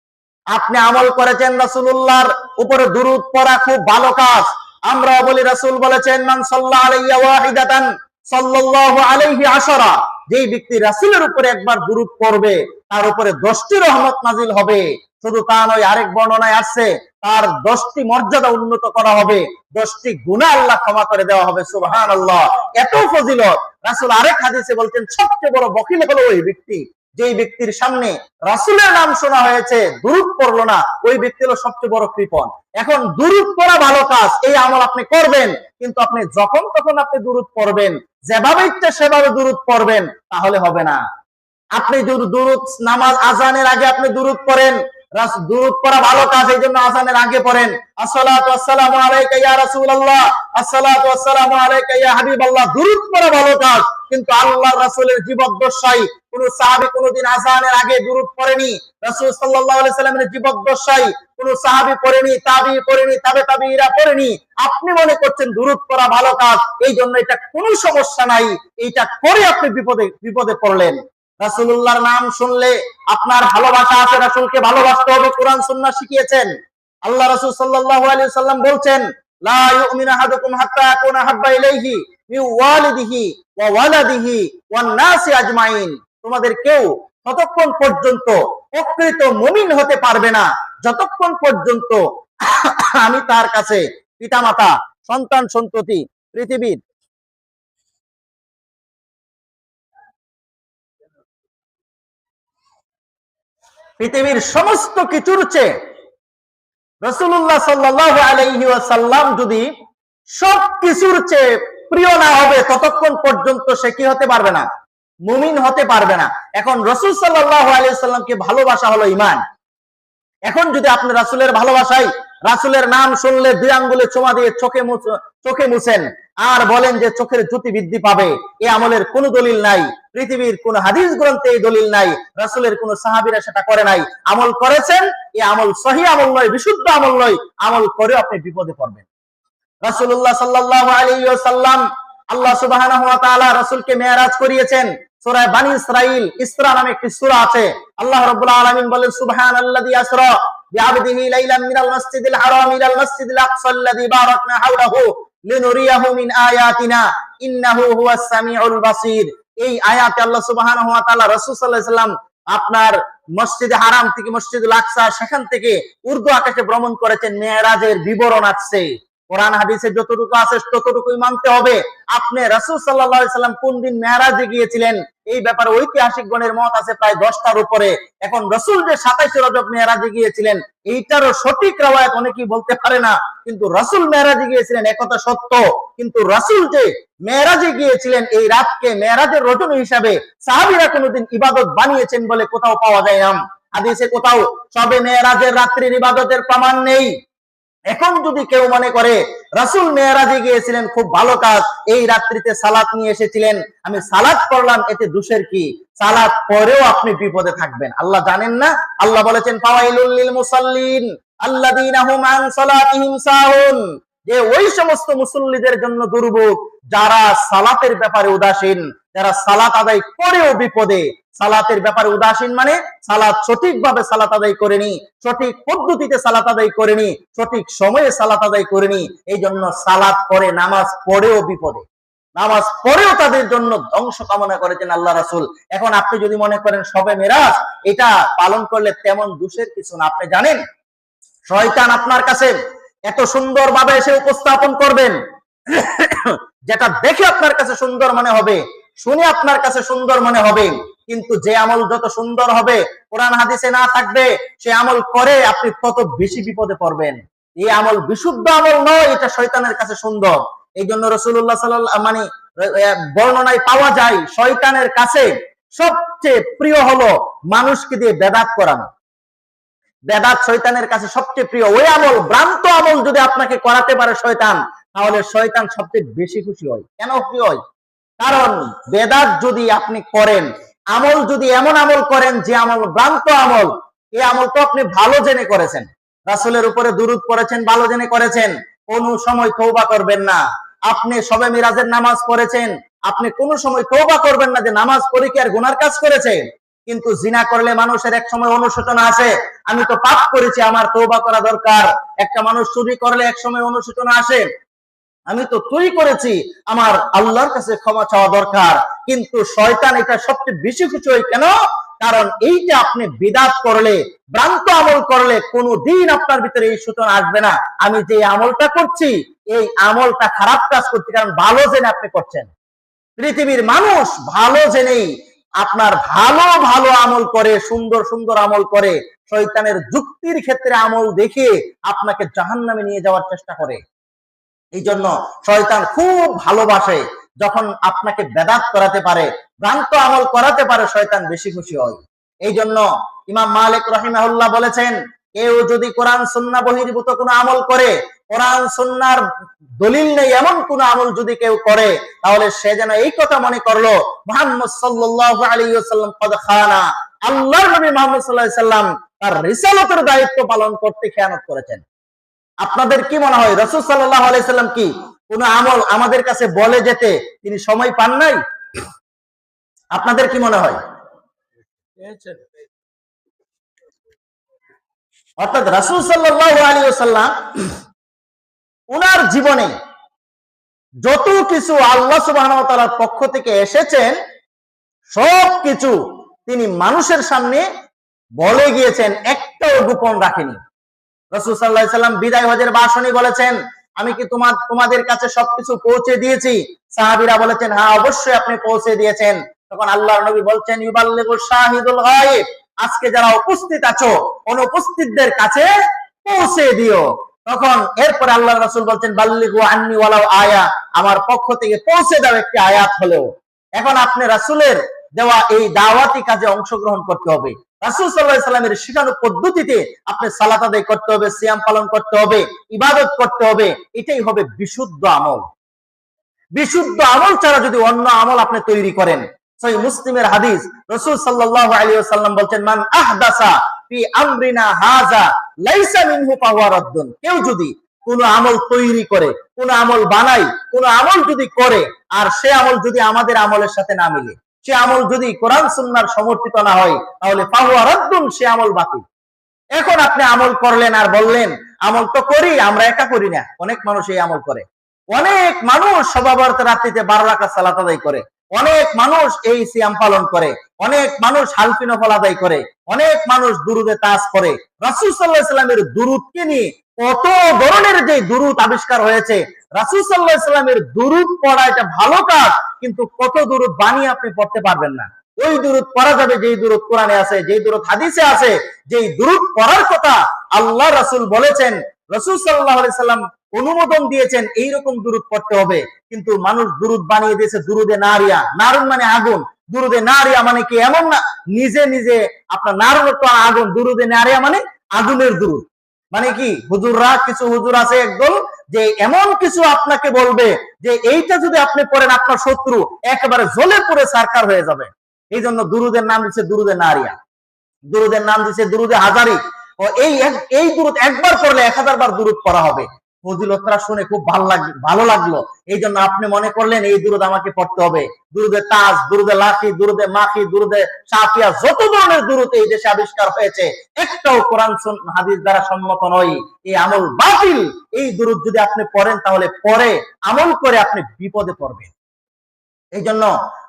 আপনি আমল করেছেন রাসূলুল্লাহর উপরে দুরূদ পড়া খুব ভালো কাজ, আমরা বলি রাসূল বলেছেন, মান সাল্লাল্লাহু আলাইহি ওয়াহিদাতান সাল্লাল্লাহু আলাইহি আশারা, যেই ব্যক্তি রাসূলের উপরে একবার দুরূদ পড়বে তার উপরে 10টি রহমত নাজিল হবে। শুধু তা নয়, আরেক বর্ণনায় আছে তার 10টি মর্যাদা উন্নত করা হবে, 10টি গুনাহ আল্লাহ ক্ষমা করে দেওয়া হবে। সুবহানাল্লাহ, এত ফজিলত। রাসূল আরেক হাদিসে বলছেন, সবচেয়ে বড় বখিল হলো ওই ব্যক্তি যেই ব্যক্তির সামনে রাসূলের নাম শোনা হয়েছে দুরূদ পড়লো না, ওই ব্যক্তি হলো সবচেয়ে বড় কৃপণ। এখন দুরূদ পড়া ভালো কাজ, এই আমল আপনি করবেন, কিন্তু আপনি যখন তখন আপনি দুরূদ পড়বেন, যেভাবে ইচ্ছা সেভাবে দুরূদ পড়বেন, তাহলে হবে না। আপনি দুরূদ নামাজ আযানের আগে আপনি দুরূদ পড়েন, দুরূদ পড়া ভালো কাজ, এই জন্য আযানের আগে পড়েন, আসসালাতু ওয়াসসালামু আলাইকা ইয়া রাসূলুল্লাহ, আসসালাতু ওয়াসসালামু আলাইকা ইয়া হাবিবাল্লাহ। দুরূদ পড়া ভালো কাজ, কিন্তু আল্লাহর রাসূলের জীবদ্দশায় কোন সাহাবী কোনদিন আযানের আগে দুরূদ পড়েনি, রাসূল সাল্লাল্লাহু আলাইহি সাল্লামের জীবদ্দশায় কোন সাহাবী পড়েনি, তাবী পড়েনি, তাবেঈরা পড়েনি। আপনি মনে করছেন দুরূদ পড়া ভালো কাজ, এই জন্য এটা কোনো সমস্যা নাই, এইটা করে আপনি বিপদে পড়লেন। রাসূলুল্লাহর নাম শুনলে আপনার ভালোবাসা আছে, রাসূলকে ভালোবাসতে হবে, কোরআন সুন্নাহ শিখিয়েছেন। আল্লাহ রাসূল সাল্লাল্লাহু আলাইহি সাল্লাম বলছেন, লা ইউমিনু আহাদুকুম হাত্তা ইয়াকুনা হাব্বা ইলাইহি মিন ওয়ালিদিহি ওয়া ওয়ালাদিহি ওয়ান নাসি আজমাইন, তোমাদের কেউ ততক্ষণ পর্যন্ত প্রকৃত মুমিন হতে পারবে না যতক্ষণ পর্যন্ত আমি তার কাছে পিতামাতা, সন্তান সন্ততি, পৃথিবীর সমস্ত কিছুর চেয়ে রাসূলুল্লাহ সাল্লাল্লাহু আলাইহি ওয়াসাল্লাম যদি সব কিছুর চেয়ে প্রিয় না হবে ততক্ষণ পর্যন্ত সে কি হতে পারবে না? মুমিন হতে পারবে না। এখন রাসূল সাল্লাল্লাহু আলাইহি ওয়াসাল্লামকে ভালোবাসা হলো ঈমান। এখন যদি আপনি রাসূলের ভালোবাসায় রাসূলের নাম শুনলে 2 আঙ্গুলে চুমা দিয়ে চোখে মুছেন আর বলেন যে চোখের জ্যোতি বৃদ্ধি পাবে, এই আমলের কোনো দলিল নাই, পৃথিবীর কোন হাদিস গ্রন্থে এই দলিল নাই, রাসূলের কোন সাহাবীরা সেটা করে নাই, আমল করেছেন, এই আমল সহিহ আমল নয়, বিশুদ্ধ আমল নয়, আমল করে আপনি বিপদে পড়বেন। রাসূলুল্লাহ সাল্লাল্লাহু আলাইহি ওয়াসাল্লাম, আল্লাহ সুবহানাহু ওয়া তাআলা রাসূলকে মেরাজ করিয়েছেন। সূরা বানী ইসরাঈল, ইসরা নামে একটি সূরা আছে। আল্লাহ রাব্বুল আলামিন বলেন, সুবহানাল্লাযী আসরা বিআবদিহি লাইলাম মিনাল মাসজিদিল হারাম ইলাল মাসজিদিল আকসাল্লাযী বারাকনা হাওলাহু লিনুরিয়াহু মিন আয়াতিনা ইন্নাহু হুয়াস সামিউল বাসীর। এই আয়াতে আল্লাহ সুবহানাহু ওয়া তাআলা রাসূল সাল্লাল্লাহু আলাইহি ওয়াসাল্লাম আপনার মসজিদে হারাম থেকে মসজিদুল আকসা, সেখান থেকে উর্দু আকাশে ভ্রমণ করেছেন, মেরাজের বিবরণ আছে। কোরআন হাদিসে যতটুকু আছে ততটুকুই মানতে হবে। আপনি রাসূল সাল্লাল্লাহু আলাইহি সাল্লাম কোন দিন মেরাজে গিয়েছিলেন এই ব্যাপারে ঐতিহাসিকগণের মত আছে প্রায় 10টার উপরে। এখন রাসূল যে 27 রজব মেরাজে গিয়েছিলেন এইটারও সঠিক রওয়ায়াত অনেকেই বলতে পারে না, কিন্তু রাসূল মেরাজে গিয়েছিলেন একথা সত্য। কিন্তু রাসূল যে মেরাজে গিয়েছিলেন এই রাতকে মেরাজের রজনী হিসাবে সাহাবীরা কোনদিন ইবাদত বানিয়েছেন বলে কোথাও পাওয়া যায় না। হাদিসে কোথাও সবে মেরাজের রাত্রির ইবাদতের প্রমাণ নেই। এখন যদি কেউ মনে করে রাসূল মেরাজে গিয়েছিলেন খুব ভালো কাজ, এই রাত্রিতে সালাত নিয়ে এসেছিলেন, আমি সালাত পড়লাম, এতে দোষের কি? সালাত পরেও আপনি বিপদে থাকবেন। আল্লাহ জানেন না? আল্লাহ বলেছেন ফাওয়াইলুল লিল মুসাল্লিন আল্লাযীনা হুম আন সালাতিহিম সাহুন, যে ওই সমস্ত মুসল্লিদের জন্য দুর্ভোগ যারা সালাতের ব্যাপারে উদাসীন, যারা সালাত আদায় করেও বিপদে। সালাতের ব্যাপারে উদাসীন মানে সালাত সঠিকভাবে সালাত আদায় করেনি, সঠিক পদ্ধতিতে সালাত আদায় করেনি, সঠিক সময়ে সালাত আদায় করেনি। এই জন্য সালাত পড়ে, নামাজ পড়েও বিপদে, নামাজ পড়েও তাদের জন্য ধ্বংস কামনা করেছেন আল্লাহ রাসূল। এখন আপনি যদি মনে করেন শবে মেরাজ এটা পালন করলে তেমন দোষের কিছু না, আপনি জানেন শয়তান আপনার কাছে এত সুন্দর ভাবে এসে উপস্থাপন করবেন, যেটা দেখে আপনার কাছে সুন্দর মনে হবে, শুনে আপনার কাছে সুন্দর মনে হবে, কিন্তু যে আমল যত সুন্দর হবে, কোরআন হাদিসে না থাকবে, সে আমল করে আপনি তত বেশি বিপদে পড়বেন। এই আমল বিশুদ্ধ আমল নয়, এটা শয়তানের কাছে সুন্দর। এই জন্য রাসূলুল্লাহ সাল্লাল্লাহু মানে বর্ণনায় পাওয়া যায় শয়তানের কাছে সবচেয়ে প্রিয় হলো মানুষকে দিয়ে বেদাত করানো। বেদাত শয়তানের কাছে সবচেয়ে প্রিয়। ওই আমল, ভ্রান্ত আমল যদি আপনাকে করাতে পারে শয়তান, তাহলে শয়তান সবচেয়ে বেশি খুশি হয়। কেন খুশি হয়? কারণ বেদাত যদি আপনি করেন, আমল যদি এমন আমল করেন যে আমল ভ্রান্ত আমল, এই আমল তো আপনি ভালো জেনে করেছেন, রাসূলের উপরে দুরূদ পড়েছেন, ভালো জেনে করেছেন, কোন সময় তওবা করবেন না। আপনি শবে মিরাজের নামাজ পড়েছেন, আপনি কোন সময় তওবা করবেন না যে নামাজ পড়ে কি আর গুনার কাজ করেছে। কিন্তু জিনা করলে মানুষের এক সময় অনুশোচনা আসে, আমি তো পাপ করেছি, আমার তওবা করা দরকার। একটা মানুষ চুরি করলে এক সময় অনুশোচনা আসে, আমি তো চুরি করেছি, আমার আল্লাহর কাছে ক্ষমা চাওয়া দরকার। কিন্তু শয়তান এটা সবচেয়ে বেশি খুশি হয়। কেন? কারণ এইটা আপনি বিদআত করলে, ভ্রান্ত আমল করলে কোনদিন আপনার ভিতরে এই সূচনা আসবে না, আমি যে আমলটা করছি এই আমলটা খারাপ কাজ করছি, কারণ ভালো জেনে আপনি করছেন। পৃথিবীর মানুষ ভালো জেনেই আপনার ভালো ভালো আমল করে, সুন্দর সুন্দর আমল করে, শয়তানের যুক্তির ক্ষেত্রে আমল দেখিয়ে আপনাকে জাহান্নামে নিয়ে যাওয়ার চেষ্টা করে। এই জন্য শয়তান খুব ভালোবাসে যখন আপনাকে বেদাত করাতে পারে, ভ্রান্ত আমল করাতে পারে, শয়তান বেশি খুশি হয়। এই জন্য ইমাম মালিক রাহিমাহুল্লাহ বলেছেন, কেউ যদি কোরআন সুন্নাহ বহির্ভূত কোনো আমল করে, কোরআন সুন্নাহর দলিল নেই এমন কোন আমল যদি কেউ করে, তাহলে সে যেন এই কথা মনে করলো মুহাম্মদ সাল্লাল্লাহু আলাইহি ওয়াসাল্লাম কদ খানা, আল্লাহর নবী মুহাম্মদ সাল্লাল্লাহু আলাইহি ওয়াসাল্লাম তার রিসালাতের দায়িত্ব পালন করতে খেয়ানত করেছেন। আপনাদের কি মনে হয় রাসূল সাল্লাল্লাহু আলাইহি ওয়াসাল্লাম কি কোন আমল আমাদের কাছে বলে যেতে তিনি সময় পান নাই? আপনাদের কি মনে হয়? অর্থাৎ রাসূল সাল্লাল্লাহু আলাইহি ওয়াসাল্লাম ওনার জীবনে যত কিছু আল্লাহ সুবহানাহু ওয়া তাআলার পক্ষ থেকে এসেছেন সব কিছু তিনি মানুষের সামনে বলে গিয়েছেন, একটাও গোপন রাখেনি। রাসূল সাল্লাল্লাহু আলাইহি ওয়াসাল্লাম বিদায় হজের ভাষণে বলেছেন, আমি কি তোমাদের কাছে সবকিছু পৌঁছে দিয়েছি? সাহাবীরা বলেছেন, হ্যাঁ অবশ্যই আপনি পৌঁছে দিয়েছেন। তখন আল্লাহর নবী বলছেন, ইউবাল্লিগুশ শাহিদুল গায়ব, আজকে যারা উপস্থিত আছো অনুপস্থিতদের কাছে পৌঁছে দিও। তখন এরপরে আল্লাহর রাসূল বলছেন, বাল্লিগু আন্নি ওয়ালাউ আয়া, আমার পক্ষ থেকে পৌঁছে দাও একটি আয়াত হলেও। এখন আপনি রাসূলের দেওয়া এই দাওয়াতি কাজে অংশগ্রহণ করতে হবে। রাসূল সাল্লাল্লাহু আলাইহি সাল্লামের শেখানো পদ্ধতিতে আপনি সালাত আদায় করতে হবে, সিয়াম পালন করতে হবে, ইবাদত করতে হবে। এটাই হবে বিশুদ্ধ আমল। বিশুদ্ধ আমল ছাড়া যদি অন্য আমল আপনি তৈরি করেন, সহিহ মুসলিমের হাদিস, রাসূল সাল্লাল্লাহু আলাইহি ওয়াসাল্লাম বলেন, মান আহদাসা ফি আমরিনা হাযা লাইসা মিনহু ফাহুয়া রাদ্দুন, কেউ যদি কোন আমল তৈরি করে, কোন আমল বানায়, কোন আমল যদি করে আর সে আমল যদি আমাদের আমলের সাথে না মিলে, সে আমল যদি কোরআন সুন্নাহর সমর্থিত না হয়, তাহলে ফাহুয়া রাদ্দুন, সে আমল বাতিল। এখন আপনি আমল করলেন আর বললেন আমল তো করি, আমরা একা করি না, অনেক মানুষ এই আমল করে। অনেক মানুষ সবাবরত রাত্রিতে 12 রাকাত সালাত আদায় করে, অনেক মানুষ এই সিয়াম পালন করে, অনেক মানুষ হালফি নফল আদায় করে, অনেক মানুষ দুরুদে তাজ করে। রাসূল সাল্লাল্লাহু আলাইহি ওয়াসাল্লামের দুরুদকে নিয়ে কত ধরনের যে দুরুদ আবিষ্কার হয়েছে। রাসূল সাল্লাল্লাহু আলাইহি ওয়াসাল্লামের দুরুদ পড়া এটা ভালো কাজ, কিন্তু কত দুরুদ বানিয়ে আপনি পড়তে পারবেন না। ওই দুরুদ পড়া যাবে যেই দুরুদ কোরআনে আছে, যেই দুরুদ হাদিসে আছে, যেই দুরুদ পড়ার কথা আল্লাহ রাসূল বলেছেন, রাসূল সাল্লাল্লাহু আলাইহি সাল্লাম অনুমোদন দিয়েছেন, এইরকম দুরুদ পড়তে হবে। কিন্তু মানুষ দুরুদ বানিয়ে দিয়েছে দুরুদে নারিয়া, নারুন মানে আগুন, দুরুদে নারিয়া মানে কি এমন না নিজে নিজে আপনার নারুত্ব আগুন, দুরুদে নারিয়া মানে আগুনের দুরুদ। মানে কি হুজুররা, কিছু হুজুর আছে একদম যে এমন কিছু আপনাকে বলবে যে এইটা যদি আপনি পড়েন আপনার শত্রু একেবারে জ্বলে পুড়ে সারকার হয়ে যাবে। এই জন্য দুরুদের নাম দিচ্ছে দুরুদে নারিয়া, দুরুদের নাম দিচ্ছে দুরুদে হাজারি। ও এই দুরুদ একবার পড়লে 1000 বার দুরুদ পড়া হবে। ফজিলতটা শুনে খুব ভালো লাগলো, এই জন্য আপনি মনে করলেন এই দুরুদ আমাকে পড়তে হবে। দুরুদে তাজ, দুরুদে লাখি, দুরুদে মাখি, দুরুদে সাফিয়া, যত ধরনের দুরুদ এই দেশে আবিষ্কার হয়েছে একটাও কোরআন হাদিস দ্বারা সম্মত নয়। এই আমল বাতিল। এই দুরুদ যদি আপনি পড়েন তাহলে পরে আমল করে আপনি বিপদে পড়বেন। এই জন্য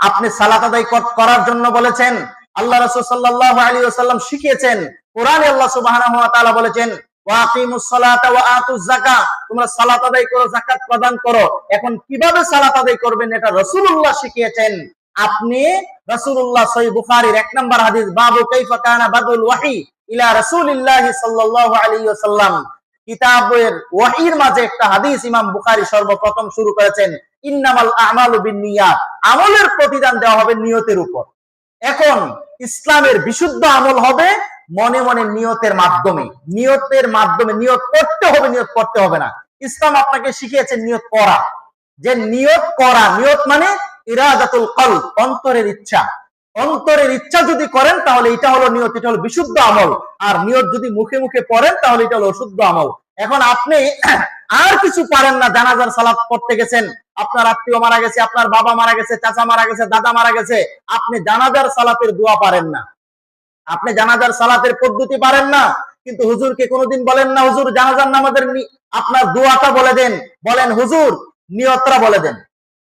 আপনি সালাত আদায় করার জন্য বলেছেন, আল্লাহ রাসূল সাল্লাল্লাহু আলাইহি ওয়াসাল্লাম শিখিয়েছেন। কোরআনে আল্লাহ সুবহানাহু ওয়া তাআলা বলেছেন, ওয়াকিমুস সালাতা ওয়া আতুজ যাকাত, তোমরা সালাত আদায় করো, যাকাত প্রদান করো। এখন কিভাবে সালাত আদায় করবেন এটা রাসূলুল্লাহ শিখিয়েছেন। আপনি রাসূলুল্লাহ সহিহ বুখারীর 1 নম্বর হাদিস, বাবু কাইফা কানা বাদুল ওয়াহি ইলা রাসূলিল্লাহি সাল্লাল্লাহু আলাইহি ওয়াসাল্লাম, কিতাবের ওয়াহির মাঝে একটা হাদিস ইমাম বুখারী সর্বপ্রথম শুরু করেছেন, ইন্নামাল আমালু বিন্নিয়াত, আমলের প্রতিদান দেওয়া হবে নিয়তের উপর। এখন ইসলামের বিশুদ্ধ আমল হবে মনে মনে নিয়তের মাধ্যমে। নিয়তের মাধ্যমে নিয়ত করতে হবে, নিয়ত করতে হবে না। ইসলাম আপনাকে শিখিয়েছে নিয়ত করা, যে নিয়ত করা, নিয়ত মানে ইরাদাতুল কলব, অন্তরের ইচ্ছা। অন্তরের ইচ্ছা যদি করেন তাহলে এটা হলো নিয়ত, এটা হলো বিশুদ্ধ আমল। আর নিয়ত যদি মুখে মুখে পড়েন তাহলে এটা হলো অশুদ্ধ আমল। এখন আপনি আর কিছু পারেন না, জানাজার সালাত পড়তে গেছেন, আপনার আত্মীয় মারা গেছে, আপনার বাবা মারা গেছে, চাচা মারা গেছে, দাদা মারা গেছে, আপনি জানাজার সালাতের দোয়া পারেন না, আপনি জানাজার সালাতের পদ্ধতি পারেন না, কিন্তু হুজুরকে কোনোদিন বলেন না হুজুর জানাজার নামাজের আপনার দোয়াটা বলে দেন, বলেন হুজুর নিয়তটা বলে দেন।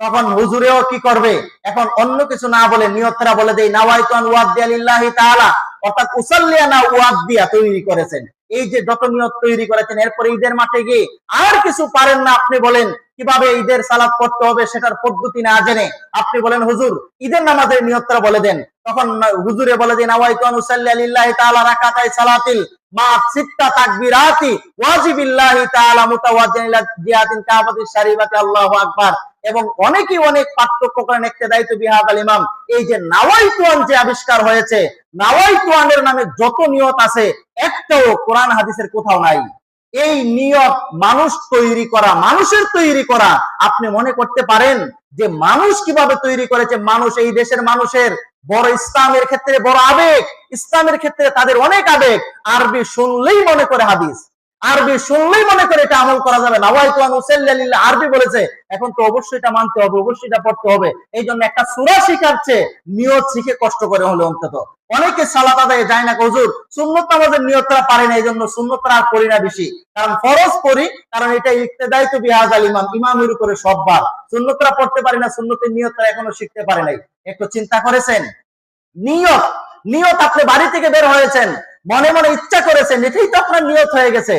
তখন হুজুরেও কি করবে, এখন অন্য কিছু না বলে নিয়তটা বলে দেয়, নাওয়াইতু আন উয়াদ্দিয়া লিল্লাহি তাআলা, অর্থাৎ উসাল্লিয়া না ওয়াদ্দিয়া তৈরি করেছেন। এই যে যত নিয়ত তৈরি করেছেন, এরপরে ঈদের মাঠে গিয়ে আর কিছু পারেন না, আপনি বলেন কিভাবে ঈদের সালাত পড়তে হবে সেটার পদ্ধতি না জেনে আপনি বলেন হুজুর ঈদের নামাজের নিয়তটা বলে দেন। তখন হুজুরে বলে দেন, নাওয়াইতু আন উসাল্লিয়া লিল্লাহি তাআলা রাকাতাই সালাতিল মা সিত্তা তাকবীরাতি ওয়াজিবিল্লাহি তাআলা মুতাওয়াজ্জিহান ইলা জিহাতিন কাবাতিশ শরীফাতি, আল্লাহু আকবার। এবং অনেকেই অনেক পার্থক্য করেন ইক্তেদাইতু বিহাদাল ইমাম। এই যে নাওয়াইতু আন যে আবিষ্কার হয়েছে, নাওয়াইতু আনের নামে যত নিয়ত আছে একটাও কোরআন হাদিসের কোথাও নাই। এই নিয়ত মানুষ তৈরি করা, মানুষের তৈরি করা। আপনি মনে করতে পারেন যে মানুষ কিভাবে তৈরি করেছে? মানুষ, এই দেশের মানুষের বড় ইসলামের ক্ষেত্রে বড় আবেগ, ইসলামের ক্ষেত্রে তাদের অনেক আবেগ। আরবি শুনলেই মনে করে হাদিস, আরবি শুনলেই মনে করে এটা আমল করা যাবে। নাওয়াইতু আন উসাল্লিয়া লিল্লাহ আরবি বলেছে, এখন তো অবশ্যই এটা মানতে হবে, অবশ্যই এটা পড়তে হবে। এই জন্য একটা সূরা শিখাচ্ছে, নিয়ত শিখে কষ্ট করে হলে অন্তত। অনেকে সালাত আদায়ে যায় না, হুজুর সুন্নত নামাজের নিয়তটা পারে না, এই জন্য সুন্নতটা আর পড়ি না বেশি, কারণ ফরজ পড়ি, কারণ এটা ইক্তেদাইতু বিহাদাল ইমাম, ইমামের উপরে সববার। সুন্নতটা পড়তে পারি না, সুন্নতের নিয়তটা এখনো শিখতে পারে নাই। একটু চিন্তা করেছেন? নিয়ত, নিয়ত আপনি বাড়ি থেকে বের হয়েছেন, মনে মনে ইচ্ছা করেছেন, এটাই তো আপনার নিয়ত হয়ে গেছে।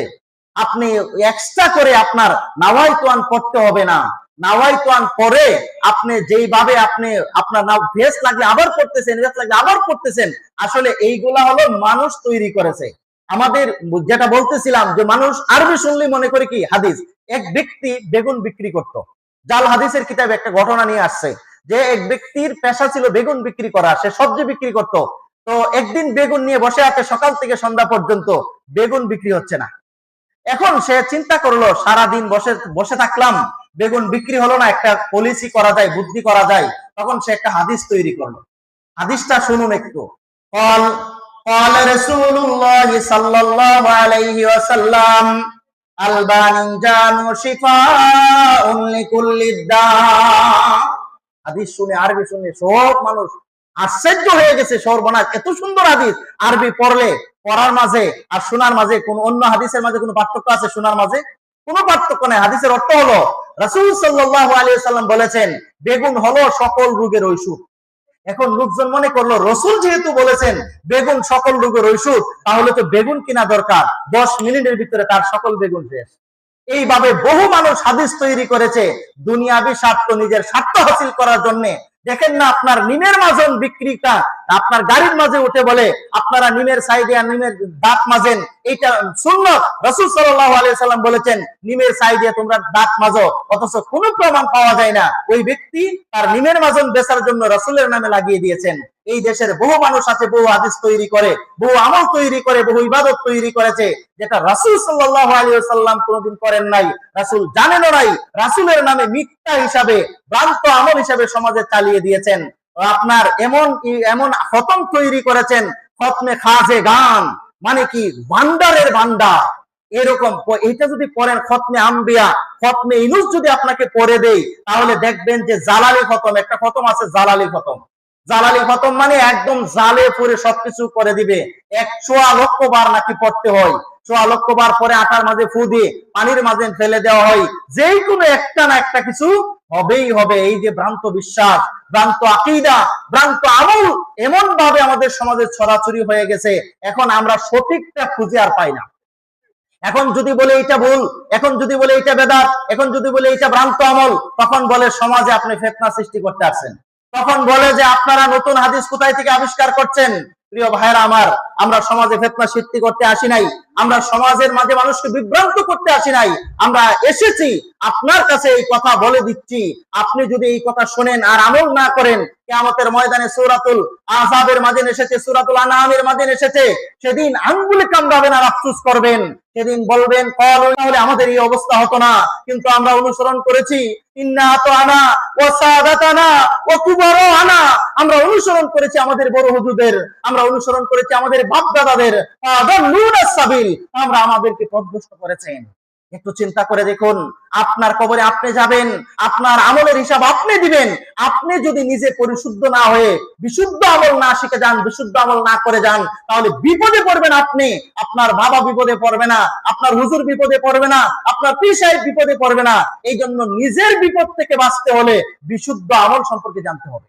আপনি এক্সট্রা করে আপনার নাওয়াইতু আন পড়তে হবে না। নাওয়াইতু আন পরে আপনি যেইভাবে আপনি আপনার ভেস লাগলে আবার পড়তেছেন, ভেস লাগলে আবার পড়তেছেন, আসলে এইগুলা হলো মানুষ তৈরি করেছে। আমাদের যেটা বলতেছিলাম যে মানুষ আরবি শুনলেই মনে করে কি হাদিস। এক ব্যক্তি বেগুন বিক্রি করত, জাল হাদিসের কিতাবে একটা ঘটনা নিয়ে আসছে যে এক ব্যক্তির পেশা ছিল বেগুন বিক্রি করা, সে সবজি বিক্রি করত। তো একদিন বেগুন নিয়ে বসে আছে, সকাল থেকে সন্ধ্যা পর্যন্ত বেগুন বিক্রি হচ্ছে না। এখন সে চিন্তা করলো সারাদিন বসে থাকলাম, বেগুন বিক্রি হলো না, একটা পলিসি করা যায়, বুদ্ধি করা যায়। তখন সে একটা হাদিস তৈরি করলো। হাদিসটা শুনুন একটু। قال رسول الله صلى الله عليه وسلم الباذنجان شفاء لكل داء। হাদিস শুনে, আরবি শুনে সব মানুষ আশ্চর্য হয়ে গেছে, সর্বনাশ, এত সুন্দর হাদিস! আরবি পড়লে, পড়ার মাঝে আর শোনার মাঝে কোন অন্য হাদিসের মাঝে কোনো পার্থক্য আছে? শোনার মাঝে কোনো পার্থক্য নাই। হাদিসের অর্থ হলো রাসূল সাল্লাল্লাহু আলাইহি ওয়াসাল্লাম বলেছেন বেগুন হলো সকল রোগের ঔষধ। এখন লোকজন মনে করলো রাসূল যেহেতু বলেছেন বেগুন সকল রোগের ঔষধ, তাহলে তো বেগুন কিনা দরকার, 10 মিনিটের ভিতরে তার সকল বেগুন শেষ। এইভাবে বহু মানুষ হাদিস তৈরি করেছে দুনিয়াবি স্বার্থ, নিজের স্বার্থ হাসিল করার জন্য। দেখেন না আপনার নিমের মাজন বিক্রিটা আপনার গাড়ির মাঝে উঠে বলে আপনারা নিমের সাইডে আর নিমের দাঁত মাজেন, এইটা সুন্নাত। রাসূল সাল্লাল্লাহু আলাইহি সাল্লাম বলেছেন নিমের সাইডে তোমরা দাঁত মাজো, অথচ কোনো প্রমাণ পাওয়া যায় না ওই ব্যক্তি তার নিমের মাজন বেচার জন্য রাসূলের নামে লাগিয়ে দিয়েছেন। এই দেশের বহু মানুষ আছে, বহু হাদিস তৈরি করে, বহু আমল তৈরি করে, বহু ইবাদত তৈরি করেছে, যেটা রাসূল সাল্লাল্লাহু আলাইহি ওয়াসাল্লাম কোনোদিন করেন নাই, রাসূল জানেনও নাই। রাসূলের নামে মিথ্যা হিসাবে, ভ্রান্ত আমল হিসাবে সমাজে চালিয়ে দিয়েছেন। আপনার এমন এমন খতম তৈরি করেছেন, খতমে খাজে গান, মানে কি ভান্ডারের ভান্ডার এরকম। এটা যদি পড়েন খতমে আম্বিয়া, খতমে ইউনূস যদি আপনাকে পড়ে দেই, তাহলে দেখবেন যে জালালি খতম, একটা খতম আছে জালালি খতম। জালালি খতম মানে একদম জালে পুরে সবকিছু করে দিবে। 100 লক্ষ বার নাকি পড়তে হয়, 100 লক্ষ বার পরে আটার মাঝে ফু দিয়ে পানির মাঝে ফেলে দেওয়া হয়, যেই কোনো একটা না একটা কিছু হবেই হবে। এই যে ভ্রান্ত বিশ্বাস, ভ্রান্ত আকীদা, ভ্রান্ত আমল এমন ভাবে আমাদের সমাজে ছড়াছড়ি হয়ে গেছে, এখন আমরা সঠিকটা খুঁজে আর পাই না। এখন যদি বলে এটা ভুল, এখন যদি বলে এটা বেদাত, এখন যদি বলে এটা ভ্রান্ত আমল, তখন বলে সমাজে আপনি ফিতনা সৃষ্টি করতে আসছেন, তখন বলে যে আপনারা নতুন হাদিস কোথায় থেকে আবিষ্কার করছেন। প্রিয় ভাইরা আমার, আমরা সমাজে ফিতনা সৃষ্টি করতে আসি নাই, আমরা সমাজের মাঝে মানুষকে বিভ্রান্ত করতে আসি নাই। আমরা এসেছি আপনার কাছে এই কথা বলে দিচ্ছি, আপনি যদি এই কথা শোনেন আর আমল না করেন, কিয়ামতের ময়দানে সূরাতুল আহজাবের মাঝে এসেছে, সূরাতুল আনআমের মাঝে এসেছে, সেদিন আঙ্গুলে কামড়াবেন আর আফসোস করবেন। সেদিন বলবেন ক্বালু, তাহলে আমাদের এই অবস্থা হতো না, কিন্তু আমরা অনুসরণ করেছি। ইন্না আতানা ওয়া সাদাতানা ওয়া কুবারানা, আমরা অনুসরণ করেছি আমাদের বড় হুজুরদের, আমরা অনুসরণ করেছি আমাদের বাপ দাদাদের, আদাল্লুনাস সাবিল, আমরা আমাদেরকে পথভ্রষ্ট করেছেন। একটু চিন্তা করে দেখুন, আপনার কবরে আপনি যাবেন, আপনার আমলের হিসাব আপনি দিবেন। আপনি যদি নিজে পরিশুদ্ধ না হয়ে বিশুদ্ধ আমল না শিখে যান, বিশুদ্ধ আমল না করে যান, তাহলে বিপদে পড়বেন আপনি, আপনার বাবা বিপদে পড়বে না, আপনার হুজুর বিপদে পড়বে না, আপনার পীর সাহেব বিপদে পড়বে না। এই জন্য নিজের বিপদ থেকে বাঁচতে হলে বিশুদ্ধ আমল সম্পর্কে জানতে হবে,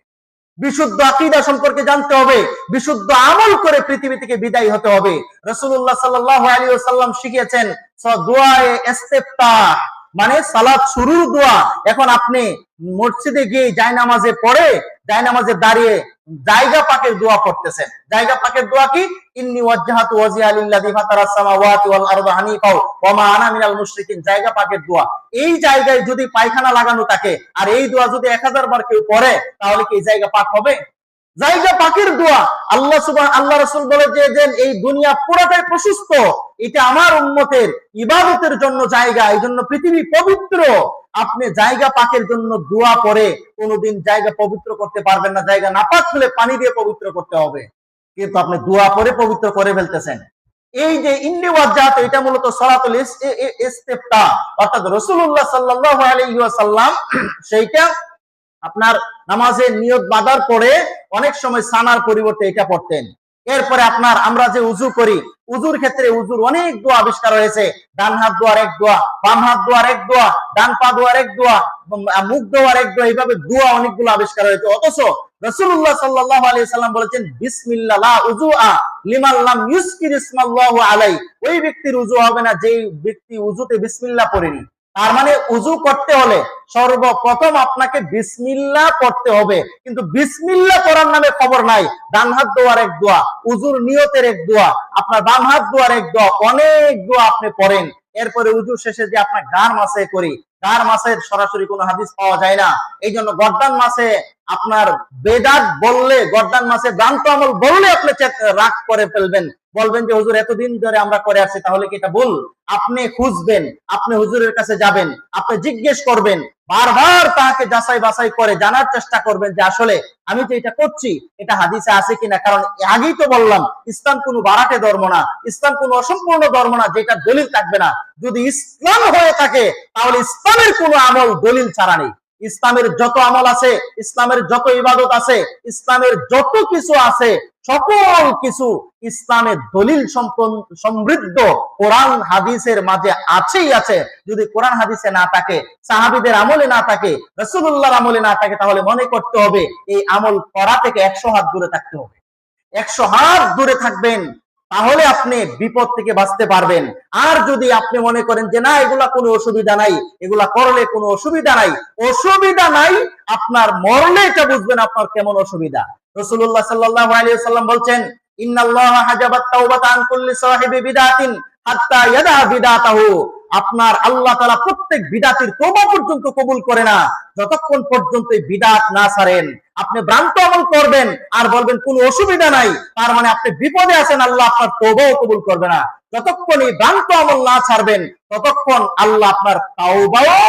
বিশুদ্ধ আকীদা সম্পর্কে জানতে হবে, বিশুদ্ধ আমল করে পৃথিবী থেকে বিদায় হতে হবে। রাসূলুল্লাহ সাল্লাল্লাহু আলাইহি ওয়াসাল্লাম শিখিয়েছেন দোয়ায়ে ইস্তিফতাহ, মানে সালাত শুরুর দোয়া। এখন আপনি মসজিদে গিয়ে জায়নামাজে পড়ে, জায়নামাজে দাঁড়িয়ে জায়গা পাকের দোয়া পড়তেছেন। জায়গা পাকের দোয়া কি? ইন্নী ওয়াজ্জাহাতু ওয়াজহিয়া লিল্লাযী ফাতারাস সামাওয়াতি ওয়াল আরদা হানিফা ওয়া মা আনা মিনাল মুশরিকিন, জায়গা পাকের দোয়া। এই জায়গায় যদি পায়খানা লাগানো থাকে আর এই দোয়া যদি 1000 বার কেউ পড়ে, তাহলে কি এই জায়গা পাক হবে? জায়গা পাকের দোয়া। আল্লাহ রাসূল বলে যে এই দুনিয়া পুরোটাই প্রশস্ত, এটা আমার উম্মতের ইবাদতের জন্য জায়গা, এই জন্য পৃথিবী পবিত্র। আপনি জায়গা পাকের জন্য দোয়া পড়ে কোনোদিন জায়গা পবিত্র করতে পারবেন না। জায়গা নাপাক হলে পানি দিয়ে পবিত্র করতে হবে, কিন্তু আপনি দোয়া পড়ে পবিত্র করে ফেলতেছেন। এই যে ইন্নী ওয়াজ্জাহাতু, এটা মূলত সালাতুল ইস্তিফতাহ, অর্থাৎ রাসূলুল্লাহ সাল্লাল্লাহু আলাইহি ওয়াসাল্লাম সেইটা আপনার নামাজের নিয়ত বাঁধার পরে অনেক সময় সানার পরিবর্তে এটা পড়তেন। এরপরে আপনার আমরা যে উযু করি, উযুর ক্ষেত্রে উযুর অনেক দোয়া আবিষ্কার হয়েছে। ডান হাত দোয়ার এক দোয়া, বাম হাত দোয়ার এক দোয়া, ডান পা দোয়ার এক দোয়া, মুখ দোয়ার এক দোয়া, এইভাবে দোয়া অনেকগুলো আবিষ্কার হয়েছে। অথচ রাসূলুল্লাহ সাল্লাল্লাহু আলাইহি সাল্লাম বলেছেন বিসমিল্লাহ লা উযুআ লিমান লাম ইউযকির ইসমাল্লাহু আলাইহি, ওই ব্যক্তির উযু হবে না যেই ব্যক্তি উযুতে বিসমিল্লাহ পড়েনি। তার মানে উযু করতে হলে সর্বপ্রথম আপনাকে বিসমিল্লাহ পড়তে হবে, কিন্তু বিসমিল্লাহ পড়ার নামে খবর নাই। ডান হাত দোয়ার এক দোয়া, উযুর নিয়তের এক দোয়া, আপনার বাম হাত দোয়ার এক দোয়া, অনেক দোয়া আপনি পড়েন। এরপরে উযু শেষে যে আপনার গার মাসে করি, গার মাসের সরাসরি কোনো হাদিস পাওয়া যায় না। এই জন্য গর্দান মাসে আপনার বেদাত বললে, গর্দান মাসে ভ্রান্ত আমল বললে আপনি রাগ করে ফেলবেন, বলবেন যে হুজুর এতদিন ধরে আমরা করে আসছি, তাহলে কি এটা ভুল? আপনি খুঁজবেন, আপনি হুজুরের কাছে যাবেন, আপনি জিজ্ঞেস করবেন, বারবার তাকে যাচাই বাছাই করে জানার চেষ্টা করবেন যে আসলে আমি যে এটা করছি এটা হাদিসে আছে কিনা। কারণ আগেই তো বললাম ইসলাম কোনো বাড়াটে ধর্ম না, ইসলাম কোনো অসম্পূর্ণ ধর্ম না যেটা দলিল থাকবে না। যদি ইসলাম হয়ে থাকে তাহলে ইসলামের কোনো আমল দলিল ছাড়া নেই। ইসলামের যত আমল আছে, ইসলামের যত ইবাদত আছে, ইসলামের যত কিছু আছে, সকল কিছু ইসলামের দলিল সমৃদ্ধ কোরআন হাদিসের মাঝে আছেই আছে। যদি কোরআন হাদিসে না থাকে, সাহাবীদের আমলে না থাকে, রাসূলুল্লাহর আমলে না থাকে, তাহলে মনে করতে হবে এই আমল করা থেকে 100 হাত দূরে থাকতে হবে। 100 হাত দূরে থাকবেন, তাহলে আপনি বিপদ থেকে বাঁচতে পারবেন। আর যদি আপনি মনে করেন যে না এগুলা কোনো অসুবিধা নাই, এগুলা করলে কোনো অসুবিধা নাই, অসুবিধা নাই, আপনার মরলে এটা বুঝবেন আপনার কেমন অসুবিধা। রাসূলুল্লাহ সাল্লাল্লাহু আলাইহি ওয়াসাল্লাম বলছেন, ইন্নাল্লাহা হাজাবাত তাওবাতা আন কুল্লি সাহিবি বিদআতিন হাত্তা ইয়াদা বিদআতাহু। আপনার আল্লাহ তাআলা প্রত্যেক বিদআতির তওবা পর্যন্ত কবুল করে না যতক্ষণ পর্যন্ত বিদআত না ছাড়েন। আপনি ভ্রান্ত আমল করবেন আর বলবেন কোনো অসুবিধা নাই, তার মানে আপনি বিপদে আছেন, আল্লাহ আপনার তওবাও কবুল করবে না। যতক্ষণ এই ভ্রান্ত আমল না ছাড়বেন ততক্ষণ আল্লাহ আপনার তাওবাও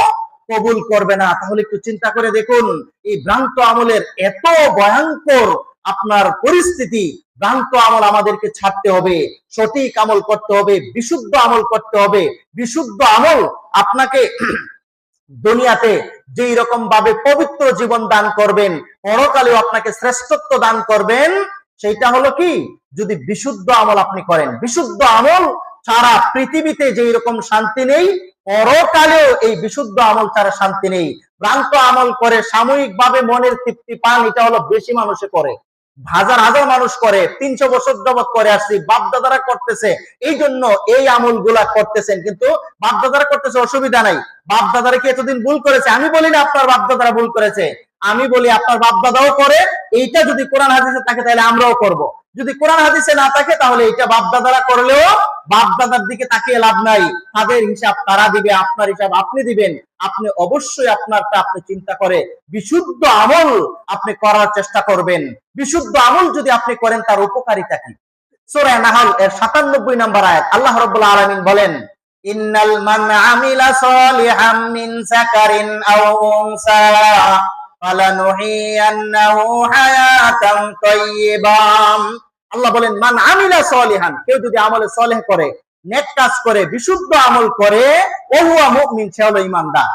কবুল করবে না। তাহলে একটু চিন্তা করে দেখুন, এই ভ্রান্ত আমলের এত ভয়ঙ্কর আপনার পরিস্থিতি। ভ্রান্ত আমল আমাদেরকে ছাড়তে হবে, সঠিক আমল করতে হবে, বিশুদ্ধ আমল করতে হবে। বিশুদ্ধ আমল আপনাকে দুনিয়াতে যেই রকম ভাবে পবিত্র জীবন দান করবেন, পরকালেও আপনাকে শ্রেষ্ঠত্ব দান করবেন। সেইটা হলো কি, যদি বিশুদ্ধ আমল আপনি করেন। বিশুদ্ধ আমল ছাড়া পৃথিবীতে যেই রকম শান্তি নেই, পরকালেও এই বিশুদ্ধ আমল ছাড়া শান্তি নেই। ভ্রান্ত আমল করে সাময়িক ভাবে মনের তৃপ্তি পান, এটা হলো বেশি মানুষে করে, হাজার হাজার মানুষ করে, 300 বছর যাবত করে আসছি, বাপদাদারা করতেছে, এই জন্য এই আমল গুলা করতেছেন। কিন্তু বাপদাদারা করতেছে, অসুবিধা নাই। বাপদাদারা কি এতদিন ভুল করেছে? আমি বলি না আপনার বাপদাদারা ভুল করেছে, আমি বলি আপনার বাপদাদাও করে। এইটা যদি কোরআন হাদিসে থাকে তাহলে আমরাও করব। যদি কোরআন হাদিসে না থাকে তাহলে এটা বাপদাদারা করলেও বাপদাদার দিকে তাকিয়ে লাভ নাই। তাদের হিসাব তারা দিবে, আপনার হিসাব আপনি দিবেন। আপনি অবশ্যই আপনারটা আপনি চিন্তা করে বিশুদ্ধ আমল আপনি করার চেষ্টা করবেন। বিশুদ্ধ আমল যদি আপনি করেন তার উপকারিতা কি? সূরা নাহল এর 97 নম্বর আয়াত আল্লাহ রাব্বুল আলামিন বলেন, ইন্নাল মান আমিলা সালিহাম মিন যাকারিন আও উনসা ফালানুহিয়ান্নাহু হায়াতান তাইয়্যিবাম। আল্লাহ বলেন, মান আমিলা সালিহান, কেউ যদি আমলে সালেহ করে, নেক কাজ করে, বিশুদ্ধ আমল করে, ও হুয়া মুমিন, সে হলো ঈমানদার।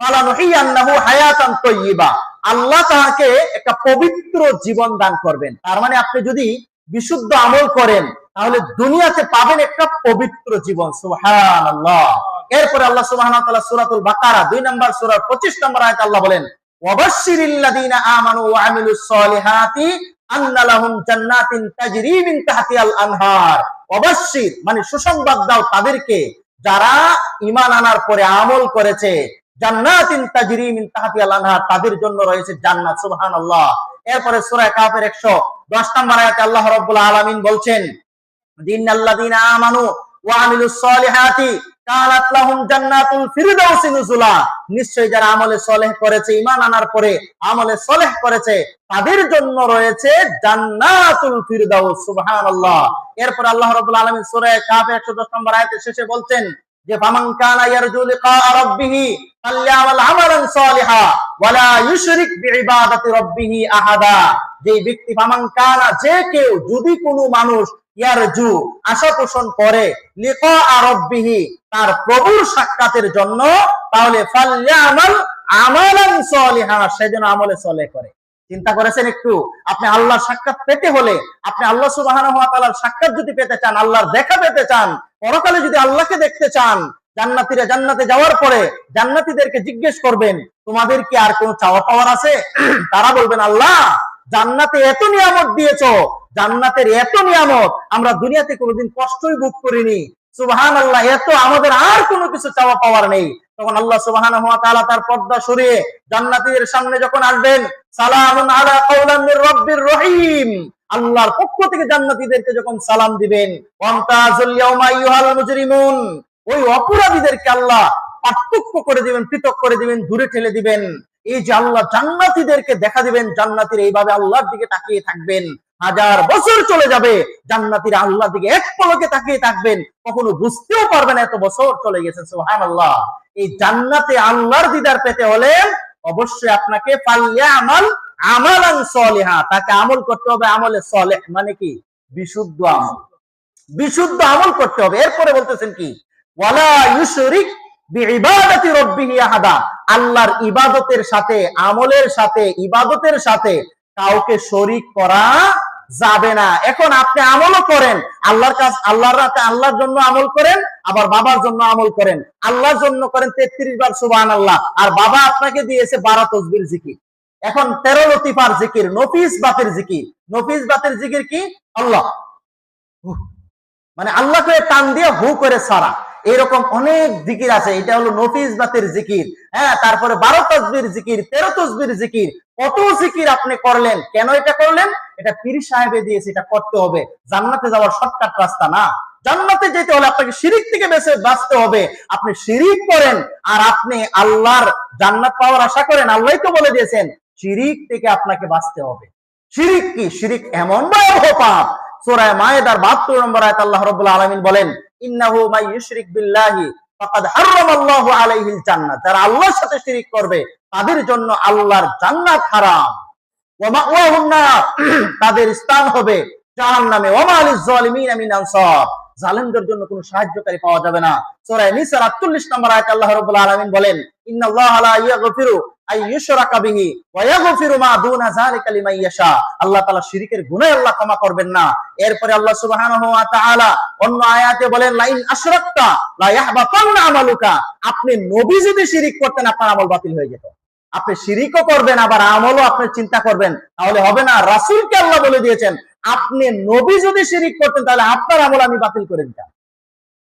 ফালানুহিয়ান্নাহু হায়াতান তাইয়্যিবা, আল্লাহ তাকে একটা পবিত্র জীবন দান করবেন। তার মানে আপনি যদি বিশুদ্ধ আমল করেন তাহলে দুনিয়াতে পাবেন একটা পবিত্র জীবন। সুবহানাল্লাহ। এরপরে আল্লাহ সুবহানাহু ওয়া তাআলা সূরাতুল বাকারা 2 নম্বর সূরার 25 নম্বর আয়াতে আল্লাহ বলেন, ওয়াবাশশিরিল্লাযীনা আমানু ওয়া আমিলুস সলিহাতি আন্না লাহুম জান্নাতিন তাজরি মিন তাহতিহাল আনহার। ওয়াবাশশির মানে সুসংবাদ দাও তাদেরকে যারা ঈমান আনার পরে আমল করেছে, জান্নাতিন তাজরি মিন তাহতিহাল আনহার, তাদের জন্য রয়েছে জান্নাত। সুবহানাল্লাহ। এরপরে সূরা কাফের 110 নম্বর আয়াতে আল্লাহ রাব্বুল আলামিন বলছেন, ইন্নাল্লাযীনা আমানু ওয়া আমিলুস সলিহাতি কানাত লাহুম জান্নাতুল ফিরদাউসি নুজুলা, নিশ্চয়ই যারা আমলে সালেহ করেছে, ঈমান আনার পরে আমলে সালেহ করেছে, তাদের জন্য রয়েছে জান্নাতুল ফিরদাউস। সুবহানাল্লাহ। এরপর আল্লাহ রাব্বুল আলামিন সূরা কাফের 110 নম্বর আয়াতের শেষে বলছেন যে, ফামান কানা ইয়ারজু লিকা রাব্বিহি ফালইআমাল আমালান সালিহা ওয়া লা ইউশরিক বিইবাদাতি রাব্বিহি আহাদা। যে ব্যক্তি, ফামান কানা, যে কেউ, যদি কোনো মানুষ, ইয়ারজু আশা পোষণ করে, লিকা রাব্বিহি তার প্রভুর সাক্ষাতের জন্য, তাহলে ফালইআমাল আমালান সালিহা, সেজন্য আমলে সালেহ করে। চিন্তা করেছেন একটু? আপনি আল্লাহর সাক্ষাৎ পেতে হলে, আপনি আল্লাহ সুবহানাহু ওয়া তাআলার সাক্ষাৎ যদি পেতে চান, আল্লাহর দেখা পেতে চান, পরকালে যদি আল্লাহকে দেখতে চান, জান্নাতীরা জান্নাতে যাওয়ার পরে জান্নাতীদেরকে জিজ্ঞেস করবেন, তোমাদের কি আর কোনো চাওয়া পাওয়ার আছে? তারা বলবেন, আল্লাহ জান্নাতে এত নিয়ামত দিয়েছো, জান্নাতের এত নিয়ামত, আমরা দুনিয়াতে কোনোদিন কষ্টই ভোগ করিনি। সুবহানাল্লাহ, এত আমাদের আর কোনো কিছু চাওয়া পাওয়ার নেই। তখন আল্লাহ সুবহানাহু ওয়া তাআলা তার পর্দা সরিয়ে জান্নাতীদের সামনে যখন আসবেন, সালামুন আলা কাওলাম মির রাব্বির রহিম, আল্লাহর পক্ষ থেকে জান্নাতীদেরকে যখন সালাম দিবেন, ওয়ামতাজুল ইয়াউমা আইয়ুহাল মুজরিমুন, ওই অপরাধীদেরকে আল্লাহ পার্থক্য করে দিবেন, পৃথক করে দিবেন, দূরে ঠেলে দিবেন। এই যে আল্লাহ জান্নাতীদেরকে দেখা দিবেন, জান্নাতীরা এইভাবে আল্লাহর দিকে তাকিয়ে থাকবেন, হাজার বছর চলে যাবে, জান্নাতীরা আল্লাহর দিকে এক পলকে তাকিয়ে থাকবেন, কখনো বুঝতেও পারবেন এত বছর চলে গেছে। সুবহানাল্লাহ। এই জান্নাতে আল্লাহর দিদার পেতে হলে অবশ্যই আপনাকে ফালইআমাল আমালান সালিহা, তাকে আমল করতে হবে আমলে সালেহ, মানে কি? বিশুদ্ধ আমল। বিশুদ্ধ আমল করতে হবে। এরপরে বলতেছেন কি, ওয়ালা ইউশরিক বিইবাদাতি রাব্বিহি আহাদা, আল্লাহর ইবাদতের সাথে, আমলের সাথে, ইবাদতের সাথে কাউকে শরীক করা যাবে না। এখন আপনি আমলও করেন, আল্লাহর কাজ, আল্লাহর জন্য আমল করেন, আবার বাবার জন্য আমল করেন। আল্লাহর জন্য করেন 33 বার সুবহানাল্লাহ, আর বাবা আপনাকে দিয়েছে 12 তাসবিহ জিকির। এখন 13 লতিফার জিকির, নফিস বাতের জিকির। নফিস বাতের জিকির কি? আল্লাহ মানে আল্লাহকে টান দিয়ে হু করে ছাড়া, এরকম অনেক জিকির আছে। এটা হলো নফিস বাতের জিকির, হ্যাঁ। তারপরে 12 তাসবির জিকির, 13 তাসবির জিকির, কত জিকির আপনি করলেন। কেন এটা করলেন? এটা পীর সাহেবে দিয়েছে, এটা করতে হবে। জান্নাতে যাওয়ার শর্টকাট রাস্তা না। জান্নাতে যেতে হলে আপনাকে শিরিক থেকে বাঁচতে হবে। আপনি শিরিক করেন আর আপনি আল্লাহর জান্নাত পাওয়ার আশা করেন, আল্লাহই তো বলে দিয়েছেন শিরিক থেকে আপনাকে বাঁচতে হবে। শিরিক কি? শিরিক এমন ভয়াবহ পাপ। সূরা মায়েদার 72 নম্বর আয়াত আল্লাহ রাব্বুল আলামিন বলেন, ইন্নাহু মান ইউশরিক বিল্লাহি ফাকাদ হারামাল্লাহু আলাইহিল জান্নাত। যারা আল্লাহর সাথে শিরিক করবে তাদের জন্য আল্লাহর জান্নাত হারাম। ওয়া মাওয়াহুন নার, তাদের স্থান হবে জাহান্নামে। ওয়া মা লিজ জালিমিনা মিন আনসার, জালেমদের জন্য কোনো সাহায্যকারী পাওয়া যাবে না। সূরা নিসার 48 নম্বর আয়াতে আল্লাহ রাব্বুল আলামিন বলেন, ইন্নাল্লাহা লা ইয়াগফিরু আই ইউশরাকা বিহি ওয়া ইয়াগফিরু মা দুনা যালিকা লিমান ইয়াশা। আল্লাহ তাআলা শিরকের গুনাহ আল্লাহ ক্ষমা করবেন না। এরপরে আল্লাহ সুবহানাহু ওয়া তাআলা অন্য আয়াতে বলেন, লাইন আশরাকতা লা ইয়াহবাতান্না আমালুকা। আপনি নবী যদি শিরিক করতেন আপনার আমল বাতিল হয়ে যেত। আপনি শিরিকও করবেন আবার আমলও আপনি চিন্তা করবেন, তাহলে হবে না। রাসূলকে আল্লাহ বলে দিয়েছেন, আপনি নবী যদি শিরিক করতেন তাহলে আপনার আমল আমি বাতিল করে দিতাম।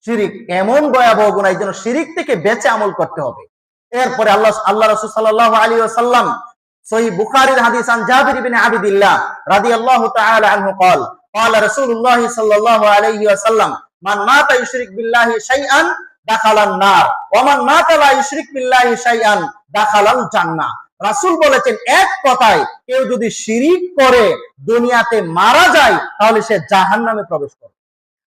শিরিক এমন ভয়াবহ গুনাহ, এই জন্য শিরিক থেকে বেঁচে আমল করতে হবে। এরপরে আল্লাহ রাসূল সাল্লাল্লাহু আলাইহি ওয়াসাল্লাম সহিহ বুখারীর হাদিস আন জাবির ইবনে আবদুল্লাহ রাদিয়াল্লাহু তাআলা আনহু قال قال رسول الله صلى الله عليه وسلم من مات يشرك بالله شيئا دخل النار ومن مات لا يشرك بالله شيئا دخل الجنة। রাসূল বলেছেন, এক কথায় কেউ যদি শিরিক করে দুনিয়াতে মারা যায় তাহলে সে জাহান্নামে প্রবেশ করবে।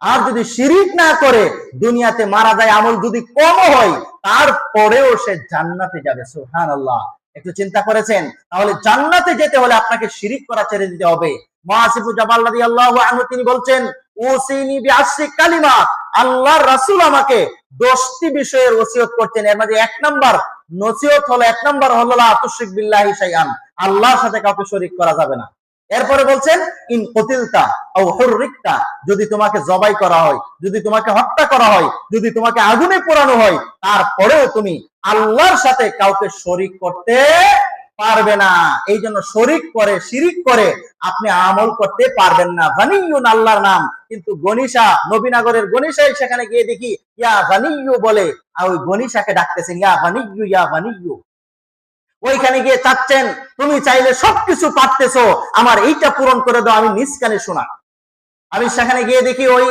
আর যদি শিরিক না করে দুনিয়াতে মারা যায়, আমল যদি কম হয় তারপরেও সে জান্নাতে যাবে। সুবহানাল্লাহ। একটু চিন্তা করেছেন? তাহলে জান্নাতে যেতে হলে আপনাকে শিরিক করা ছেড়ে দিতে হবে। মুআয ইবনে জাবাল রাদিয়াল্লাহু আনহু তিনি বলছেন, উসিনি বিআশরি কালিমাত, আল্লাহর রাসূল আমাকে 10টি বিষয়ের ওসিয়ত করতেন। এর মধ্যে এক নাম্বার নসিহত হলো, এক নাম্বার হলো লা তুশরিক বিল্লাহি শাইআন, আল্লাহর সাথে কাউকে শরীক করা যাবে না। এরপরে বলছেন, ইন কুতিলতা আও হুররিকতা, যদি তোমাকে জবাই করা হয়, যদি তোমাকে হত্যা করা হয়, যদি তোমাকে আগুনে পোড়ানো হয়, তারপরেও তুমি আল্লাহর সাথে কাউকে শরীক করতে পারবে না। এই জন্য শরীক করে, শিরিক করে আপনি আমল করতে পারবেন না। গানিয়ুন আল্লাহর নাম, কিন্তু গনিশা, নবীনগরের গনিশাই সেখানে গিয়ে দেখি ইয়া গানিয়্যু বলে, আর ওই গনিশাকে ডাকতেছেন ইয়া গানিয়্যু, ইয়া গানিয়্যু। ওইখানে গিয়ে চাচ্ছেন, তুমি চাইলে সবকিছু পারতেছো, আমার এইটা পূরণ করে দাও, আমি নিজ কানে শোনা। আমি সেখানে গিয়ে দেখি ওই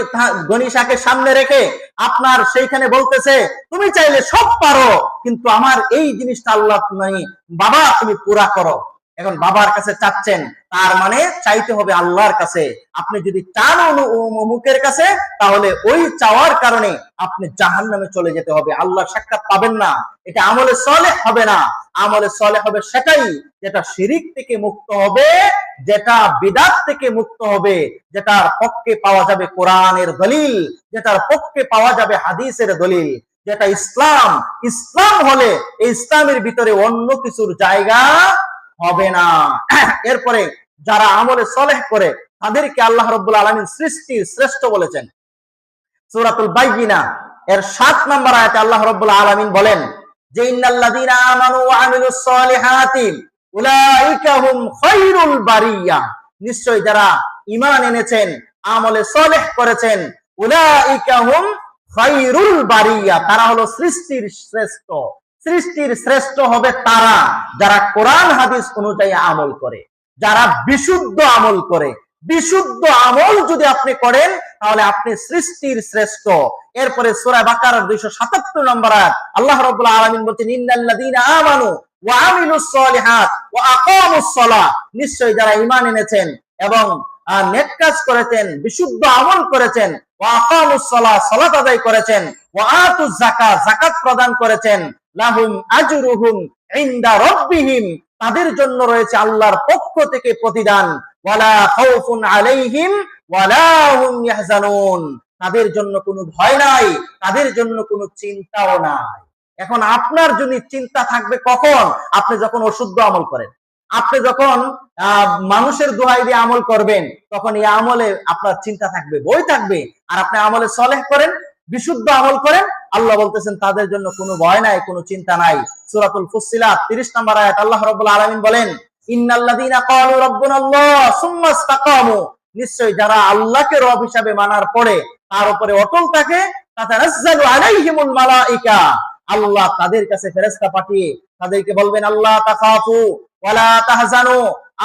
গনিশাকে সামনে রেখে আপনার সেইখানে বলতেছে, তুমি চাইলে সব পারো, কিন্তু আমার এই জিনিসটা আল্লাহ নাই, বাবা তুমি পুরা করো। এখন বাবার কাছে চাচ্ছেন, তার মানে চাইতে হবে আল্লাহর কাছে। আপনি যদি চান অমুকের কাছে, তাহলে ওই চাওয়ার কারণে আপনি জাহান্নামে চলে যেতে হবে, আল্লাহর সাক্ষাৎ পাবেন না। এটা আমলে সালেহ হবে না। আমলে সালেহ হবে সেটাই যেটা শিরিক থেকে মুক্ত হবে, যেটা বিদআত থেকে মুক্ত হবে, যেটার পক্ষে পাওয়া যাবে কোরআনের দলিল, যেটার পক্ষে পাওয়া যাবে হাদিসের দলিল, যেটা ইসলাম। ইসলাম হলে এই ইসলামের ভিতরে অন্য কিছুর জায়গা হবে না। এরপরে যারা আমলে সালেহ করে তাদেরকে আল্লাহ রাব্বুল আলামিন সৃষ্টির শ্রেষ্ঠ বলেছেন। সূরাতুল বাইয়িনা এর 7 নম্বর আয়াতে আল্লাহ রাব্বুল আলামিন বলেন যে, ইন্নাল্লাযীনা আমানু ওয়া আমিলুস সালিহাতি উলাইকা হুম খায়রুল বারিয়া, নিশ্চয় যারা ঈমান এনেছেন, আমলে সালেহ করেছেন, উলাইকা হুম খায়রুল বারিয়া, তারা হলো সৃষ্টির শ্রেষ্ঠ। সৃষ্টির শ্রেষ্ঠ হবে তারা যারা কোরআন হাদিস অনুযায়ী আমল করে, যারা বিশুদ্ধ আমল করে। বিশুদ্ধ আমল যদি আপনি করেন তাহলে আপনি সৃষ্টির শ্রেষ্ঠ। এরপরে সূরা বাকারার 277 নম্বর আয়াত আল্লাহ রাব্বুল আলামিন বলেন, ইন্নাল্লাযীনা আমানু ওয়া আমিলুস সালিহাত ওয়া আকামুস সালাহ, নিশ্চয় যারা ঈমান এনেছেন এবং নেক কাজ করেছেন, বিশুদ্ধ আমল করেছেন, ওয়া আকামুস সালাহ, সালাত আদায় করেছেন, ওয়া আতুজ যাকাত, যাকাত প্রদান করেছেন, লাহুম আজরুহুম ইনদা রাব্বিহিম, তাদের জন্য রয়েছে আল্লাহর পক্ষ থেকে প্রতিদান, ওয়ালা খাউফুন আলাইহিম ওয়ালা হুম ইয়াহজানুন, তাদের জন্য কোনো ভয় নাই, তাদের জন্য কোনো চিন্তাও নাই। এখন আপনার যদি চিন্তা থাকবে কখন? আপনি যখন অশুদ্ধ আমল করেন, আপনি যখন মানুষের দোহাই দিয়ে আমল করবেন, তখন এই আমলে আপনার চিন্তা থাকবে, ভয় থাকবে। আর আপনি আমলে সালেহ করেন, বিশুদ্ধ আমল করেন, আল্লাহ বলতেছেন তাদের জন্য কোনো ভয় নাই, কোনো চিন্তা নাই। সূরাতুল ফুসসিলাত 30 নম্বর আয়াত আল্লাহ রাব্বুল আলামিন বলেন, ইন্নাল্লাযীনা ক্বালু রাব্বুনাল্লাহ সুম্মা ইসতাকামু, নিশ্চয় যারা আল্লাহকে রব হিসাবে মানার পরে তার উপরে অটল থাকে, তাতানাজ্জালু আলাইহিমুল মালাইকা, আল্লাহ তাদের কাছে ফেরেশতা পাঠিয়ে তাদেরকে বলবেন, আল্লাহ তাখাফু ওয়ালা তাহজানু,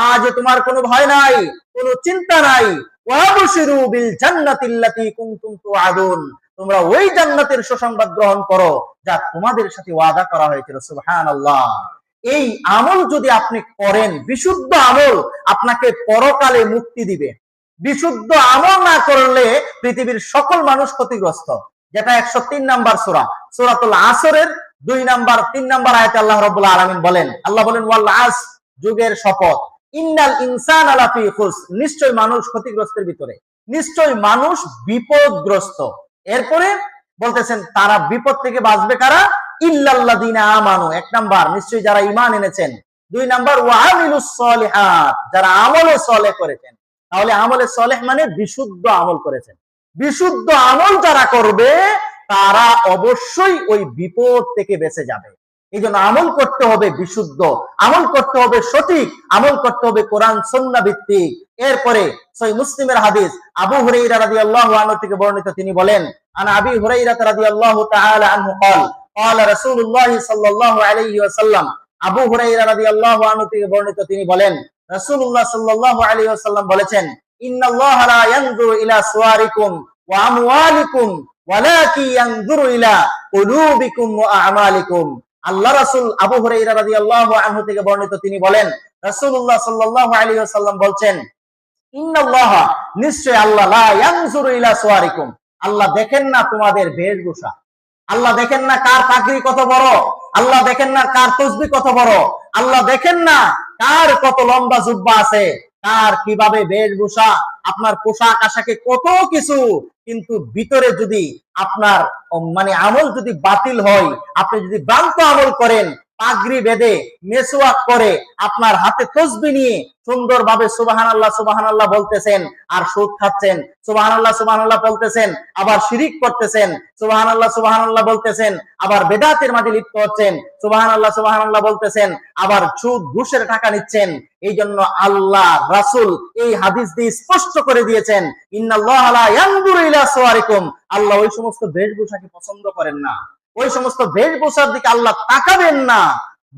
আজ তোমার কোনো ভয় নাই, কোনো চিন্তা নাই, ওয়াবশিরু বিল জান্নাতিল্লাতী কুনতুম তুআদুন, তোমরা ওই জান্নাতের সুসংবাদ গ্রহণ করো যা তোমাদের সাথে ওয়াদা করা হয়েছিল। সুবহানাল্লাহ। এই আমল যদি আপনি করেন, বিশুদ্ধ আমল আপনাকে পরকালে মুক্তি দিবে। বিশুদ্ধ আমল না করলে পৃথিবীর সকল মানুষ ক্ষতিগ্রস্ত। যেটা 103 নাম্বার সূরা, সূরাতুল আসরের 2 নাম্বার 3 নাম্বার আয়াতে আল্লাহ রাব্বুল আলামিন বলেন, আল্লাহ বলেন ওয়াল আস, যুগের শপথ, ইন্নাল ইনসানা লাফি খুস, নিশ্চয় মানুষ ক্ষতিগ্রস্তের ভিতরে, নিশ্চয় মানুষ বিপদগ্রস্ত। এরপরে বলতেছেন তারা বিপদ থেকে বাঁচবে কারা? ইল্লাল্লাযিনা আমানু, 1 নাম্বার নিশ্চয়ই যারা ঈমান এনেছেন, 2 নাম্বার ওয়া আমিলুস সলিহাত, যারা আমলে সলেহ করেছেন। তাহলে আমলে সলেহ মানে বিশুদ্ধ আমল করেছেন। বিশুদ্ধ আমল যারা করবে তারা অবশ্যই ওই বিপদ থেকে বেঁচে যাবে। এই জন্য আমল করতে হবে বিশুদ্ধ, আমল করতে হবে সঠিক, আমল করতে হবে কোরআন সুন্নাহ ভিত্তিক। এরপরে সহিহ মুসলিমের হাদিস, আবু হুরায়রা রাদিয়াল্লাহু আনহু থেকে বর্ণিত, তিনি বলেন, আন আবি হুরায়রা রাদিয়াল্লাহু তাআলা আনহু قال قال رسول الله সাল্লাল্লাহু আলাইহি ওয়াসাল্লাম, আবু হুরায়রা রাদিয়াল্লাহু আনহু থেকে বর্ণিত, তিনি বলেন, রাসূলুল্লাহ সাল্লাল্লাহু আলাইহি ওয়াসাল্লাম বলেছেন, ইন্নাল্লাহা লা ইয়ানজুরু ইলা সুওয়ারিকুম ওয়া আমওয়ালিকুম ওয়ালাকি ইয়ানজুরু ইলা কুলুবিকুম ওয়া আ'মালিকুম। আল্লাহ রাসূল আবু হুরায়রা রাদিয়াল্লাহু আনহু থেকে বর্ণিত, তিনি বলেন, রাসূলুল্লাহ সাল্লাল্লাহু আলাইহি ওয়াসাল্লাম বলছেন, ইন্নাল্লাহা, নিশ্চয় আল্লাহ, লা ইয়ানজুরু ইলা সুওয়ারিকুম, আল্লাহ দেখেন না তোমাদের বেশভূষা, আল্লাহ দেখেন না কার পাগড়ি কত বড়, আল্লাহ দেখেন না কার তসবিহ কত বড়, আল্লাহ দেখেন না কার কত লম্বা জুব্বা আছে, কার কিভাবে বেশভূষা, আপনার পোশাক আশাকে কত কিছু, কিন্তু ভিতরে যদি আপনার মানে আমল যদি বাতিল হয়, আপনি যদি ভ্রান্ত আমল করেন, পাগড়ি বেঁধে মেসওয়াক করে আপনার হাতে তসবিহ নিয়ে সুন্দরভাবে সুবহানাল্লাহ সুবহানাল্লাহ বলতেছেন আর সুদ খাচ্ছেন, সুবহানাল্লাহ সুবহানাল্লাহ বলতেছেন আবার শিরিক করতেছেন, সুবহানাল্লাহ সুবহানাল্লাহ বলতেছেন আবার বেদাতের মাঝে লিপ্ত হচ্ছেন, সুবহানাল্লাহ সুবহানাল্লাহ বলতেছেন আবার সুদ ঘুষের টাকা নিচ্ছেন। এই জন্য আল্লাহ রাসূল এই হাদিস দিয়ে স্পষ্ট করে দিয়েছেন, ইন্নাল্লাহা লা ইয়ানজুরু ইলা সুওয়ারিকুম, আল্লাহ ওই সমস্ত বেশভূষাকে পছন্দ করেন না, ওই সমস্ত বেশভূষার দিকে আল্লাহ তাকাবেন না,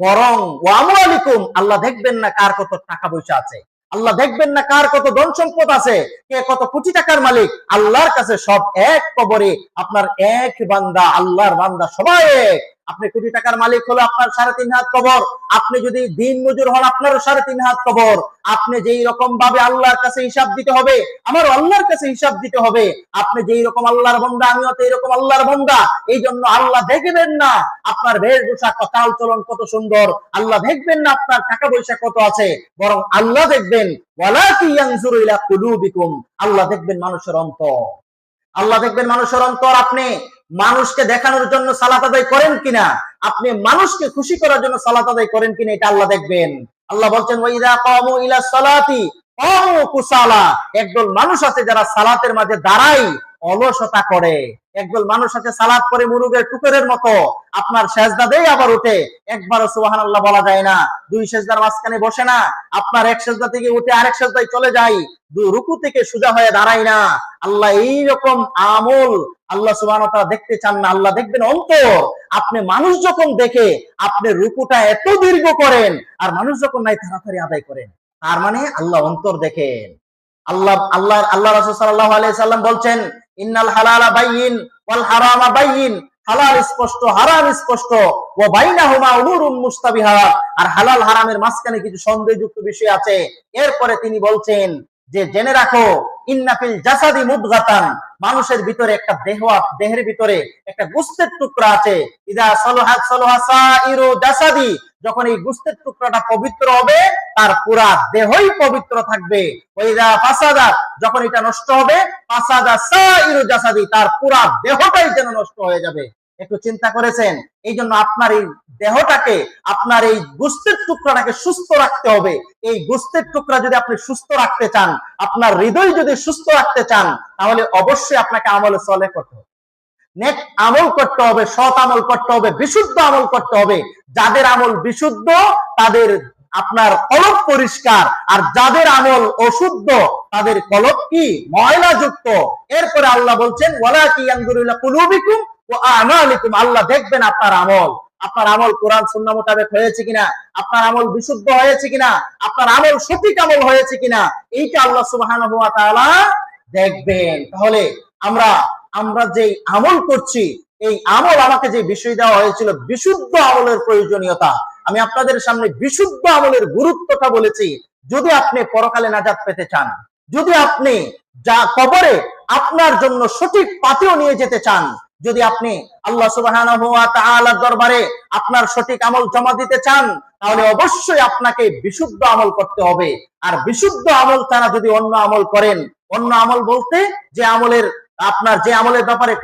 বরং ওয়া আমওয়ালিকুম, আল্লাহ দেখবেন না কার কত টাকা পয়সা আছে, আল্লাহ দেখবেন না কার কত ধন সম্পদ আছে, কে কত কোটি টাকার মালিক, আল্লাহর কাছে সব এক কবরে আপনার এক বান্দা, আল্লাহর বান্দা সবাই এক। আপনি কোটি টাকার মালিক হলো আপনার 3.5 হাত কবর, আপনি যদি দিন মজুর হন আপনারও 3.5 হাত কবর। আপনি যেই রকম ভাবে আল্লাহর কাছে হিসাব দিতে হবে, আমার আল্লাহর কাছে হিসাব দিতে হবে। আপনি যেই রকম আল্লাহর বান্দা, আমিও তো এইরকম আল্লাহর বান্দা। এই জন্য আল্লাহ দেখবেন না আপনার বেশভূষা চাল চলন কত সুন্দর, আল্লাহ দেখবেন না আপনার টাকা পয়সা কত আছে, বরং আল্লাহ দেখবেন ওয়ালাকি ইয়ানজুরু ইলা কুলুবিকুম, আল্লাহ দেখবেন মানুষের অন্তর, আল্লাহ দেখবেন মানুষের অন্তর। আপনি মানুষকে দেখানোর জন্য সালাত আদায় করেন কিনা, আপনি মানুষকে খুশি করার জন্য সালাত আদায় করেন কিনা, এটা আল্লাহ দেখবেন। আল্লাহ বলছেন ওয়াইদা কামু ইলা সালাতি কামু কুসালা, একদল মানুষ আছে যারা সালাতের মাঝে দাঁড়ায় অলসতা করে, একদল মানুষ আছে সালাত করে মুরুগের টুকরের মতো, আপনার সেজদা দেই আবার উঠে, একবারও সুবহানাল্লাহ বলা যায় না, 2 সেজদার মাঝখানে বসে না, আপনার এক সেজদা থেকে উঠে আরেক সেজদায় চলে যায়, রুকু থেকে সোজা হয়ে দাঁড়ায় না। আল্লাহ এইরকম আমল আল্লাহ সুবহানাহু ওয়া তাআলা দেখতে চান না, আল্লাহ দেখবেন অন্তর। আপনি মানুষ যখন দেখে আপনি রুকুটা এত দীর্ঘ করেন, আর মানুষ যখন নাই তাড়াতাড়ি আদায় করেন, তার মানে আল্লাহ অন্তর দেখেন। আল্লাহ রাসূল সাল্লাল্লাহু আলাইহি সাল্লাম বলছেন, ইন্নাল হালালা বাইয়িন ওয়াল হারামা বাইয়িন, হালাল স্পষ্ট হারাম স্পষ্ট, ওয়া বাইনাহুমা উমুরুম মুস্তাবিহাত, আর হালাল হারামের মাঝখানে কিছু সন্দেহযুক্ত বিষয় আছে। এরপরে তিনি বলছেন যে জেনে রাখো, ইন্না ফিল জাসাদি মুদগাতান, মানুষের ভিতরে একটা দেহের ভিতরে একটা গোশতের টুকরা আছে, ইদা সালাহাত সালাহা সাইরু জাসাদি, যখন এই গোশতের টুকরাটা পবিত্র হবে তার পুরা দেহই পবিত্র থাকবে, ওয়াইদা ফাসাদা, যখন এটা নষ্ট হবে ফাসাদা সাইরু জাসাদি, তার পুরা দেহটাই যেন নষ্ট হয়ে যাবে। একটু চিন্তা করেছেন? এই জন্য আপনার এই দেহটাকে, আপনার এই গোশতের টুকরাটাকে সুস্থ রাখতে হবে। এই গোশতের টুকরা যদি আপনি সুস্থ রাখতে চান, আপনার হৃদয় যদি সুস্থ রাখতে চান, তাহলে অবশ্যই আপনাকে আমলে সলেহ করতে হবে, নেক আমল করতে হবে, সৎ আমল করতে হবে, বিশুদ্ধ আমল করতে হবে। যাদের আমল বিশুদ্ধ তাদের আপনার কলব পরিষ্কার, আর যাদের আমল অশুদ্ধ তাদের কলব কি ময়লা যুক্ত। এরপরে আল্লাহ বলছেন ওয়ালাকি ইয়ানজুরু ইলা কুলুবিকুম ওয়া আমালিকুম, আল্লাহ দেখবেন আপনার আমল, আপনার আমল কোরআন সুন্নাহ মোতাবেক হয়েছে কিনা, আপনার আমল বিশুদ্ধ হয়েছে কিনা, আপনার আমল সঠিক আমল হয়েছে কিনা, এইটা আল্লাহ সুবহানাহু ওয়া তাআলা দেখবেন। তাহলে আমরা যে আমল করছি, এই আমল আমাকে যে বিষয় দেওয়া হয়েছিল বিশুদ্ধ আমলের প্রয়োজনীয়তা, আমি আপনাদের সামনে বিশুদ্ধ আমলের গুরুত্বটা বলেছি। যদি আপনি পরকালে নাজাত পেতে চান, যদি আপনি যা কবরে আপনার জন্য সঠিক পাথেয় নিয়ে যেতে চান, যদি আপনি আল্লাহ সুবহানাহু ওয়া তাআলার দরবারে আপনার সঠিক আমল জমা দিতে চান, তাহলে অবশ্যই আপনাকে বিশুদ্ধ আমল করতে হবে। আর বিশুদ্ধ আমল ছাড়া যদি অন্য আমল করেন, অন্য আমল বলতে যে আমলের ব্যাপারে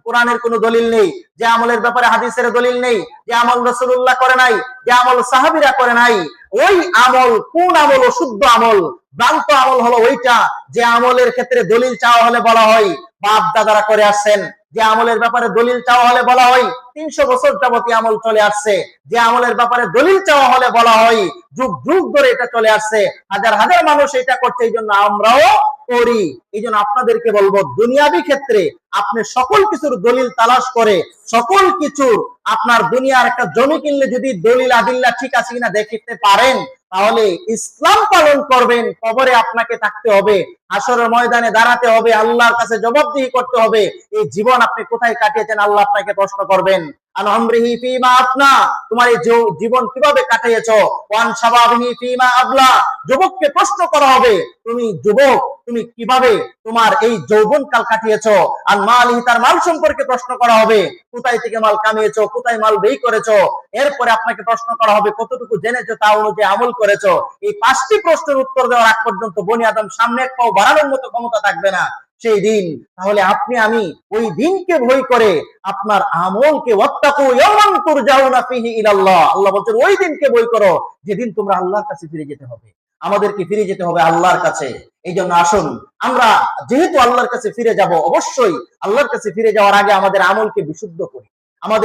কোরআনের কোনো দলিল নেই, যে আমলের ব্যাপারে হাদিসের দলিল নেই, যে আমল রাসূলুল্লাহ করে নাই, যে আমল সাহাবীরা করে নাই, ওই আমল কোন আমল? অশুদ্ধ আমল, ভ্রান্ত আমল হলো ওইটা যে আমলের ক্ষেত্রে দলিল চাওয়া হলে বলা হয় বাপ দাদারা করে আসছেন, যে আমলের ব্যাপারে দলিল চাওয়া হলে বলা হয় 300 বছর যাবত আমল চলে আসছে, যে আমলের ব্যাপারে দলিল চাওয়া হলে বলা হয় যুগ যুগ ধরে এটা চলে আসছে, হাজার হাজার মানুষ এটা করছে, এই জন্য আমরাও করি। এই জন্য আপনাদেরকে বলবো, দুনিয়াবি ক্ষেত্রে আপনি সকল কিছুর দলিল তালাশ করে, সকল কিছুর আপনার দুনিয়ার একটা জমি কিনলে যদি দলিল আদিল্লা ঠিক আছে কিনা দেখতে পারেন, তাহলে ইসলাম পালন করবেন। কবরে আপনাকে থাকতে হবে, হাসরের ময়দানে দাঁড়াতে হবে, আল্লাহর কাছে জবাবদিহি করতে হবে। এই জীবন আপনি কোথায় কাটিয়েছেন আল্লাহ আপনাকে প্রশ্ন করবেন। আনহামরিহি ফিমা আপনা, তোমার এই জীবন কিভাবে কাটিয়েছো? ওয়ান শাবাবিহি ফিমা আবলা, যুবককে প্রশ্ন করা হবে, তুমি যুবক তুমি কিভাবে তোমার এই যৌবনকাল কাটিয়েছো? আর মালিহি, তার মাল সম্পর্কে প্রশ্ন করা হবে, কোথায় থেকে মাল কামিয়েছো, কোথায় মাল ব্যয় করেছো। এরপরে আপনাকে প্রশ্ন করা হবে কতটুকু জেনেছো, তা অনুযায়ী আমল করেছো। এই 5টি প্রশ্নের উত্তর দেওয়ার আগ পর্যন্ত বনি আদম সামনে এক পাও বাড়ানোর মতো ক্ষমতা থাকবে না সেই দিন। তাহলে আপনি আমি ওই দিনকে ভয় করে আপনার আমলকে ওয়াত্তাকু ইয়াওমান তুরজাউনা ফিহি ইলাল্লাহ, আল্লাহ বলছেন ওই দিনকে ভয় করো যেদিন তোমরা আল্লাহর কাছে ফিরে যেতে হবে। আমাদেরকে ফিরে যেতে হবে আল্লাহর কাছে। এই জন্য আসুন, আমরা যেহেতু আল্লাহর কাছে ফিরে যাব, অবশ্যই আল্লাহর কাছে ফিরে যাওয়ার আগে আমাদের আমলকে বিশুদ্ধ করি। আমাদের